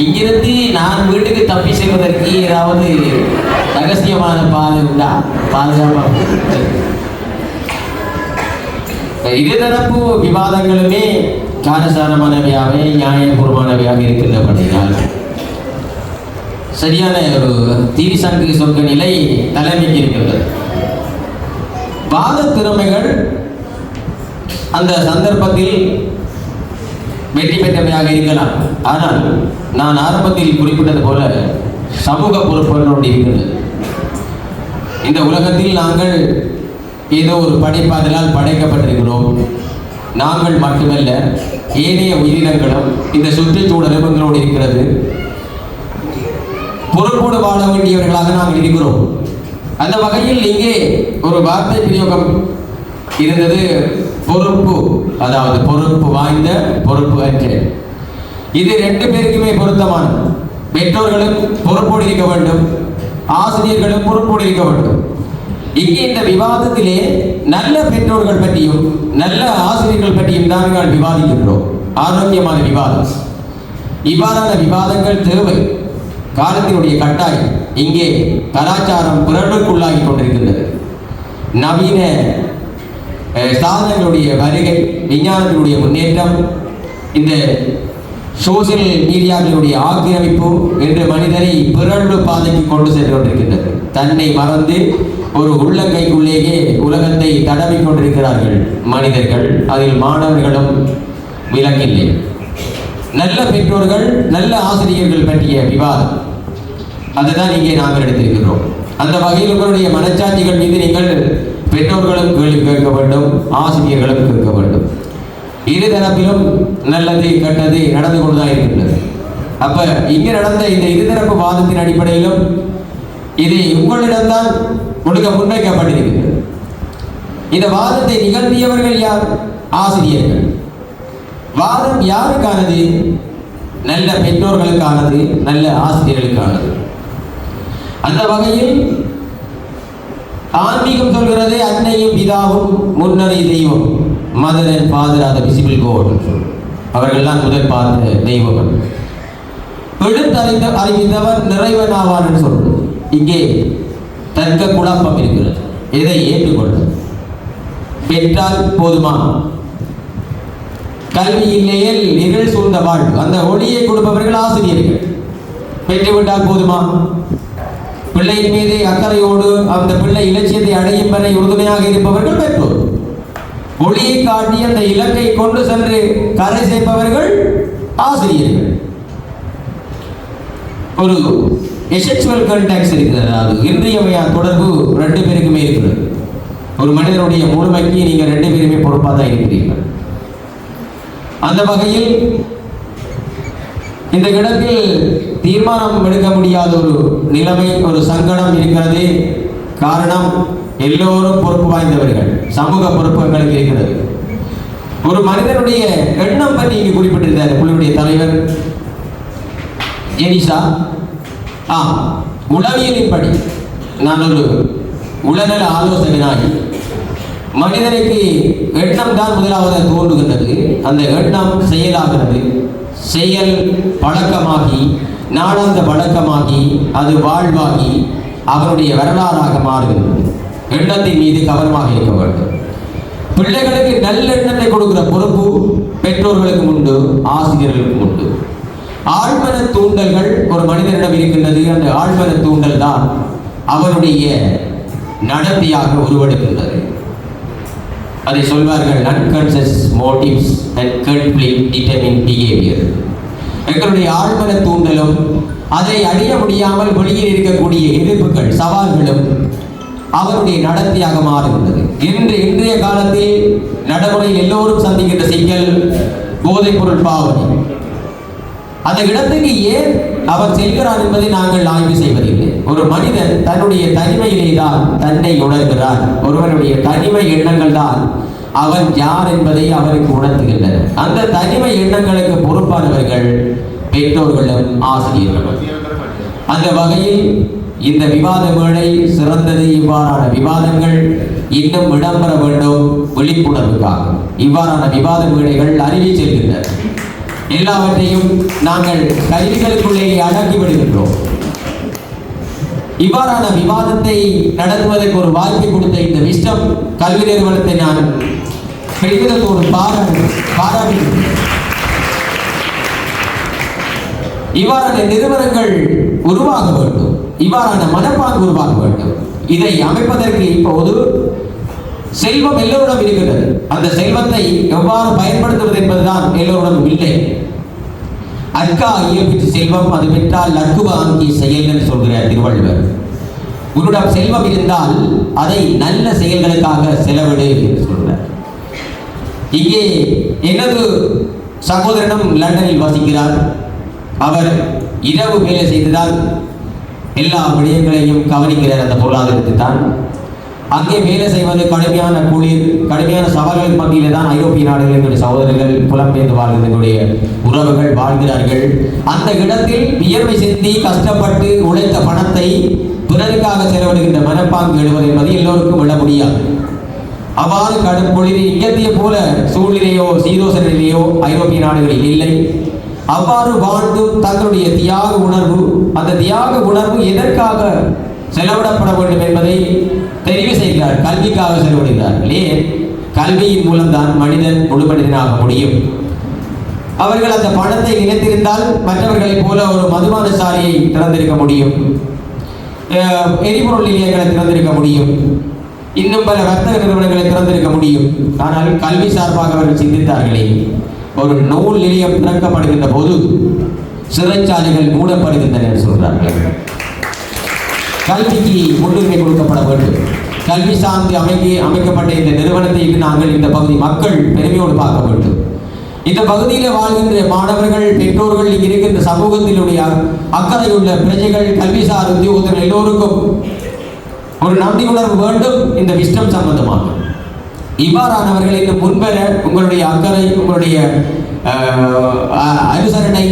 S1: இங்கிருந்து நான் வீட்டுக்கு தப்பி செல்வதற்கு ஏதாவது ரகசியமான பாதை உண்டா? பாதுகாப்பாக இருதரப்பு விவாதங்களுமே காரசாரமானவையாக நியாயபூர்வமானவையாக இருக்கின்றபடியால் சரியான ஒரு தீவிசங்கு சொற்க நிலை தலைமைக்கு இருக்கின்றது. வாத திறமைகள் அந்த சந்தர்ப்பத்தில் வெற்றி பெற்றவையாக இருக்கலாம். ஆனால் நான் ஆரம்பத்தில் குறிப்பிட்டது போல சமூக பொறுப்புகளோடு இருக்கிறது. இந்த உலகத்தில் நாங்கள் ஏதோ ஒரு படைப்பாதலால் படைக்கப்பட்டிருக்கிறோம். நாங்கள் மட்டுமல்ல, ஏனைய உயிரினங்களும் இந்த சுற்றுச்சூழலும் எங்களோடு இருக்கிறது. பொறுப்போடு வாழ வேண்டியவர்களாக நாங்கள் இருக்கிறோம். அந்த வகையில் இங்கே ஒரு வார்த்தை பிரயோகம் இருந்தது, பொறுப்பு. அதாவது பொறுப்பு வாய்ந்த, பொறுப்பு அற்ற. இது 2 பேருக்குமே பொருத்தமானது. பெற்றோர்களும் பொறுப்போடு இருக்க வேண்டும், ஆசிரியர்களும் பொறுப்போடு இருக்க வேண்டும். இங்கே இந்த விவாதத்திலே நல்ல பெற்றோர்கள் பற்றியும் நல்ல ஆசிரியர்கள் பற்றியும் தான் நாங்கள் விவாதிக்கின்றோம். ஆரோக்கியமான விவாதம். இவ்வாறான விவாதங்கள் தேவை. காலத்தினுடைய கட்டாயம் இங்கே கலாச்சாரம் பிறருக்குள்ளாகி கொண்டிருக்கின்றது. நவீன சாதனங்களுடைய வருகை, விஞ்ஞானத்தினுடைய முன்னேற்றம், இந்த சோசியல் மீடியாக்களுடைய ஆக்கிரமிப்பு என்று மனிதனை பிறழ்வு பாதைக்கு கொண்டு சென்று கொண்டிருக்கின்றது. தன்னை மறந்து ஒரு உள்ளங்கைக்குள்ளேயே உலகத்தை தடவிக் கொண்டிருக்கிறார்கள் மனிதர்கள். அதில் மாணவர்களும் விலங்கில்லை. நல்ல பெற்றோர்கள், நல்ல ஆசிரியர்கள் பற்றிய விவாதம், அதுதான் இங்கே நாங்கள் எடுத்திருக்கிறோம். அந்த வகையில் உங்களுடைய மனச்சாட்சிகள் மீது நீங்கள் பெற்றோர்களும் கேள்வி கேட்க வேண்டும், ஆசிரியர்களும் கேட்க வேண்டும். இரு தரப்பிலும் நல்லது கெட்டது நடந்து கொண்டுதான் இருக்கின்றது. அப்ப இங்கே நடந்த இந்த இருதரப்பு வாதத்தின் அடிப்படையிலும் இது உங்களிடம்தான் முன்வைக்கப்பட்டிருக்கிறது. இந்த வாதத்தை நிகழ்த்தியவர்கள் யார்? ஆசிரியர்கள். வாதம் யாருக்கானது? நல்ல பெற்றோர்களுக்கானது, நல்ல ஆசிரியர்களுக்கானது. அந்த வகையில் ஆன்மீகம் சொல்கிறது அன்னையும் பிதாவும் முன்னறி தெய்வம், mother and father are the visible god. அவர்கள் தான் முதல் பார்த்த தெய்வம். அறிவித்தவர் நிறைவன் ஆவார் என்று சொல்றது. இங்கே தர்க்க குழப்பம் இருக்கிறது. எதை ஏற்றுக்கொள்ள? பெற்றால் போதுமா? கல்வி இல்லையே நிகழ் சூழ்ந்த வாழ்வு. அந்த ஒளியை கொடுப்பவர்கள் ஆசிரியர்கள். பெற்றுவிட்டால் போதுமா? பிள்ளையின் மீது அக்கறையோடு அந்த பிள்ளை இலட்சியத்தை அடையும் வரை உறுதுணையாக இருப்பவர்கள் பெற்றோர். ஒளியை காட்டி அந்த இலக்கை கொண்டு சென்று கரை சேர்ப்பவர்கள் ஆசிரியர்கள். ஒரு எசெக்சுவல் கான்டாக்ட்ஸ் இருக்கிறது. அது இன்றியமையா தொடர்பு ரெண்டு பேருக்குமே இருக்கிறது. ஒரு மனிதனுடைய முழுமைக்கு நீங்கள் ரெண்டு பேருமே பொறுப்பாக தான் இருக்கிறீர்கள். அந்த வகையில் இந்த இடத்தில் தீர்மானம் எடுக்க முடியாத ஒரு நிலைமை, ஒரு சங்கடம் இருக்கிறது. காரணம், எல்லோரும் பொறுப்பு வாய்ந்தவர்கள், சமூக பொறுப்புகளுக்கு இருக்கிறது. ஒரு மனிதனுடைய எண்ணம் பற்றி இங்கு குறிப்பிட்டிருந்தார் குழுவுடைய தலைவர் ஜெனிசா. உளவியலின்படி நான் ஒரு உளநல ஆலோசகனாய் மனிதனுக்கு எண்ணம் தான் முதலாவது தோன்றுகின்றது. அந்த எண்ணம் செயலாகிறது. செயல் பழக்கமாகி, நாளாந்த பழக்கமாகி, அது வாழ்வாகி அவருடைய வரலாறாக மாறுகிறது. எண்ணத்தின் மீது கவனமாக இருக்க வேண்டும். பிள்ளைகளுக்கு நல்லெண்ணத்தை கொடுக்கிற பொறுப்பு பெற்றோர்களுக்கு உண்டு, ஆசிரியர்களுக்கு உண்டு. ஆழ்மன தூண்டல்கள் ஒரு மனிதனிடம் இருக்கின்றது. அந்த ஆழ்மன தூண்டல் தான் அவருடைய நடத்தையாக உருவெடுக்கின்றது. அதை சொல்வார்கள் unconscious motives and conflict determine behavior. எங்களுடைய ஆழ்மன தூண்டலும் அதை அடைய முடியாமல் வெளியில் இருக்கக்கூடிய எதிர்ப்புகள், சவால்களும் அவருடைய நடத்தையாக மாறுகின்றது. இன்றைய காலத்தில் நடைமுறையில் எல்லோரும் சந்திக்கின்ற சிக்கல் போதைப் பொருள் பாவனை. அந்த இடத்துக்கு ஏன் அவர் செல்கிறார் என்பதை நாங்கள் ஆய்வு செய்வதில்லை. ஒரு மனிதன் தன்னுடைய தனிமையிலே தான் தன்னை உணர்கிறார். ஒருவனுடைய தனிமை எண்ணங்கள் தான் அவன் யார் என்பதை அவருக்கு உணர்த்துகின்றன. அந்த தனிமை எண்ணங்களுக்கு பொறுப்பானவர்கள் பெற்றோர்களும் ஆசிரியர்களும். அந்த வகையில் இந்த விவாத மேடை சிறந்தது. இவ்வாறான விவாதங்கள் இன்னும் இடம்பெற வேண்டும். விழிப்புணர்வுக்காக இவ்வாறான விவாத மேடைகள் அறிவி செல்கின்றன. எல்லாவற்றையும் நாங்கள் கருவிகளுக்குள்ளேயே அடக்கி விடுகின்றோம். இவ்வாறான விவாதத்தை நடத்துவதற்கு ஒரு வாய்ப்பை கொடுத்த இந்த விஸ்டம் கல்வி நிறுவனத்தை நான் பெருமிதத்தோடு பாராட்டுகிறேன். இவ்வாறான நிறுவனங்கள் உருவாக வேண்டும். இவ்வாறான மனப்பாங்கு உருவாக வேண்டும். இதை அமைப்பதற்கு இப்போது செல்வம் எல்லோரிடம் இருக்கிறது. அந்த செல்வத்தை எவ்வாறு பயன்படுத்துவது என்பதுதான் எல்லோரிடம் இல்லை. அக்கா இயல்பிற்கு செல்வம் அது பெற்றால் லக்குவ ஆங்கி செயல் என்று சொல்கிறார் திருவள்ளுவர். உன்னிடம் செல்வம் இருந்தால் அதை நல்ல செயல்களுக்காக செலவிடு என்று சொல்கிறார். இங்கே எனது சகோதரனும் லண்டனில் வசிக்கிறார். அவர் இரவு வேலை செய்ததால் எல்லா விடயங்களையும் கவனிக்கிறார். அந்த பொருளாதாரத்தை தான் அங்கே வேலை செய்வது கடுமையான குளிர், கடுமையான சவால்கள் மத்தியிலே தான் ஐரோப்பிய நாடுகளின் சகோதரர்கள் புலம்பெயர்ந்து வாழ்கின்ற உறவுகள் வாழ்கிறார்கள். அந்த இடத்தில் வியர்வை சிந்தி கஷ்டப்பட்டு உழைத்த பணத்தை பிறருக்காக செலவிடுகின்ற மனப்பாங்கு எழுவது என்பது எல்லோருக்கும் விட முடியாது. அவ்வாறு கடும் குளிர் இங்கத்திய போல சூழ்நிலையோ சீதோச நிலையோ ஐரோப்பிய நாடுகளில் இல்லை. அவ்வாறு வாழ்ந்தும் தங்களுடைய தியாக உணர்வு, அந்த தியாக உணர்வு எதற்காக செலவிடப்பட வேண்டும் என்பதை தெரிவு செய்கிறார். கல்விக்காக செலவிடுகிறார்கள். ஏன்? கல்வியின் மூலம்தான் மனிதன் முழு மனிதனாக முடியும். அவர்கள் அந்த பணத்தை நினைத்திருந்தால் மற்றவர்களைப் போல ஒரு மதுபான சாலையை திறந்திருக்க முடியும், எரிபொருள் நிலையங்களை திறந்திருக்க முடியும், இன்னும் பல வர்த்தக நிறுவனங்களை திறந்திருக்க முடியும். ஆனால் கல்வி சார்பாக அவர்கள் சிந்தித்தார்களே. ஒரு நூல் நிலையம் திறக்கப்படுகின்ற போது சிறைச்சாலைகள் மூடப்படுகின்றன என்று சொல்கிறார்கள். கல்விக்கு முன்னுரிமை கொடுக்கப்பட வேண்டும். கல்வி சார்ந்து அமைக்கப்பட்ட இந்த நிறுவனத்தை நாங்கள் இந்த பகுதி மக்கள் பெருமையோடு பார்க்க வேண்டும். இந்த பகுதியில் வாழ்கின்ற மாணவர்கள், பெற்றோர்கள், இங்கு இருக்கின்ற சமூகத்தினுடைய அக்கறையுள்ள பிரஜைகள், கல்விசார் உத்தியோகத்தர்கள் எல்லோருக்கும் ஒரு நன்றி உணர்வு வேண்டும். இந்த விஸ்டம் சம்பந்தமாக இவ்வாறானவர்கள் இந்த முன்வர உங்களுடைய அக்கறை, உங்களுடைய அனுசரணை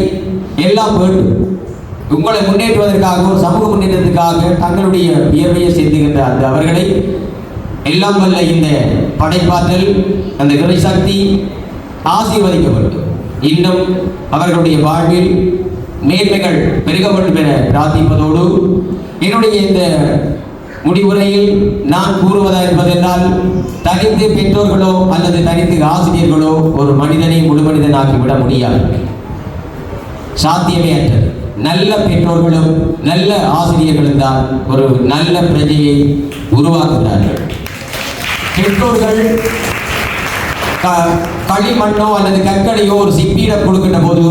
S1: எல்லாம் வேண்டும். உங்களை முன்னேற்றுவதற்காக, ஒரு சமூக முன்னேற்றத்துக்காக தங்களுடைய வியர்வையை சேர்த்துகின்ற அந்த அவர்களை எல்லாம் வல்ல இந்த படைப்பாற்றல், அந்த இறை சக்தி ஆசீர்வதிக்க வேண்டும். இன்னும் அவர்களுடைய வாழ்வில் மேன்மைகள் பெருக வேண்டும் என பிரார்த்திப்பதோடு, என்னுடைய இந்த முடிவுரையில் நான் கூறுவதா என்பதென்றால், தனித்து பெற்றோர்களோ அல்லது தனித்து ஆசிரியர்களோ ஒரு மனிதனை முழு மனிதனாக்கி விட முடியாது, சாத்தியமே அற்றது. நல்ல பெற்றோர்களும் நல்ல ஆசிரியர்களும் தான் ஒரு நல்ல பிரஜையை உருவாக்குகிறார்கள். பெற்றோர்கள் களிமண்ணோ அல்லது கற்களையோ ஒரு சிற்பியிடம் கொடுக்கின்ற போது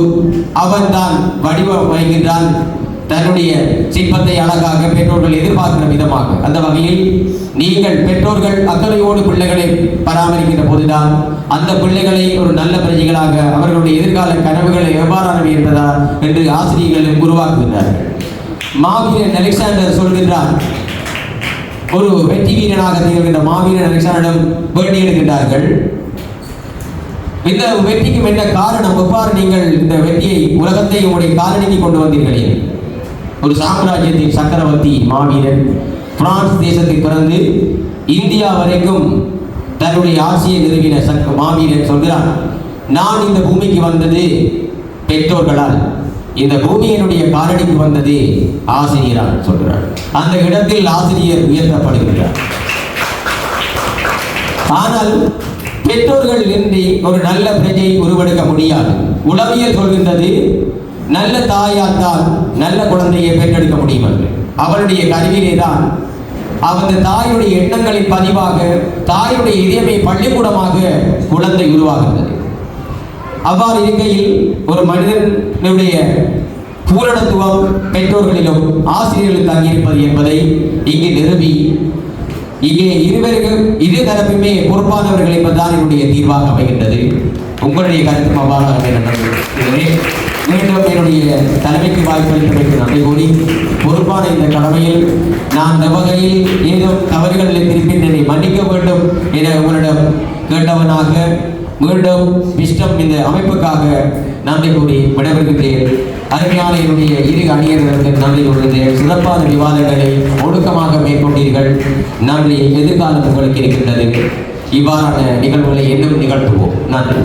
S1: அவன் தான் வடிவமைக்கின்றான் தன்னுடைய சிற்பத்தை அழகாக பெற்றோர்கள் எதிர்பார்க்கிற விதமாக. அந்த வகையில் நீங்கள் பெற்றோர்கள் அக்கறையோடு பிள்ளைகளை பராமரிக்கின்ற போதுதான் அந்த பிள்ளைகளை ஒரு நல்ல பிரஜைகளாக, அவர்களுடைய எதிர்கால கனவுகளை எவ்வாறானவை என்பதா என்று ஆசிரியர்கள் உருவாக்குகின்றார்கள். மாவீரன் அலெக்சாண்டர் சொல்கின்றார், ஒரு வெற்றி வீரனாக திகழ்கின்ற மாவீரன் அலெக்சாண்டரிடம் வேண்டி எடுக்கின்றார்கள். இந்த வெற்றிக்கும் என்ன காரணம்? எவ்வாறு நீங்கள் இந்த வெற்றியை, உலகத்தை உங்களுடைய காலனிக்கு கொண்டு வந்தீர்களே? ஒரு சாம்ராஜ்யத்தின் சக்கரவர்த்தி மாவீரன் பிரான்ஸ் தேசத்தில் பிறந்து இந்தியா வரைக்கும் தன்னுடைய ஆட்சியை நிறுவின மாவீரன் சொல்கிறான், நான் இந்த பூமிக்கு வந்தது பெற்றோர்களால், இந்த பூமியினுடைய காலனிக்கு வந்தது ஆசிரியரால் சொல்கிறார். அந்த இடத்தில் ஆசிரியர் உயர்த்தப்படுகிறார். ஆனால் பெற்றோர்கள் இன்றி ஒரு நல்ல பிரஜை உருவெடுக்க முடியாது. உளவியல் சொல்கின்றது, நல்ல தாயால் தான் நல்ல குழந்தையை பெற்றெடுக்க முடியும் என்று. அவளுடைய கருவிலே தான் அந்த தாயுடைய எண்ணங்களின் பதிவாக, தாயுடைய இதயமை பள்ளிக்கூடமாக குழந்தை உருவாகின்றது. அவ்வாறு இருக்கையில் ஒரு மனிதனுடைய பூரணத்துவம் பெற்றோர்களிலும் ஆசிரியர்களும் தங்கியிருப்பது என்பதை இங்கு நிறுவி, இங்கே இரு தரப்புமே பொறுப்பானவர்கள் என்பதுதான் என்னுடைய தீர்வாக அமைகின்றது. உங்களுடைய கருத்து அவ்வாறாக மீண்டும் என்னுடைய தலைமைக்கு வாய்ப்பளித்தமைக்கு நன்றி கூறி, பொறுப்பான இந்த கடமையில் நான் இந்த வகையில் ஏதோ தவறுகளை திருப்பி என்னை மன்னிக்க வேண்டும் என உங்களிடம் கேட்டவனாக மீண்டும் விஸ்டம் இந்த அமைப்புக்காக நன்றி கூறி விடைபெறுகின்றேன். அருமையான என்னுடைய இரு அணியர்களுக்கு நன்றி கூறுகின்றேன். சிறப்பான விவாதங்களை ஒழுக்கமாக மேற்கொண்டீர்கள். நன்றி. எதிர்காலம் உங்களுக்கு இருக்கின்றது. இவ்வாறான நிகழ்வுகளை இன்னும் நிகழ்த்துவோம். நன்றி.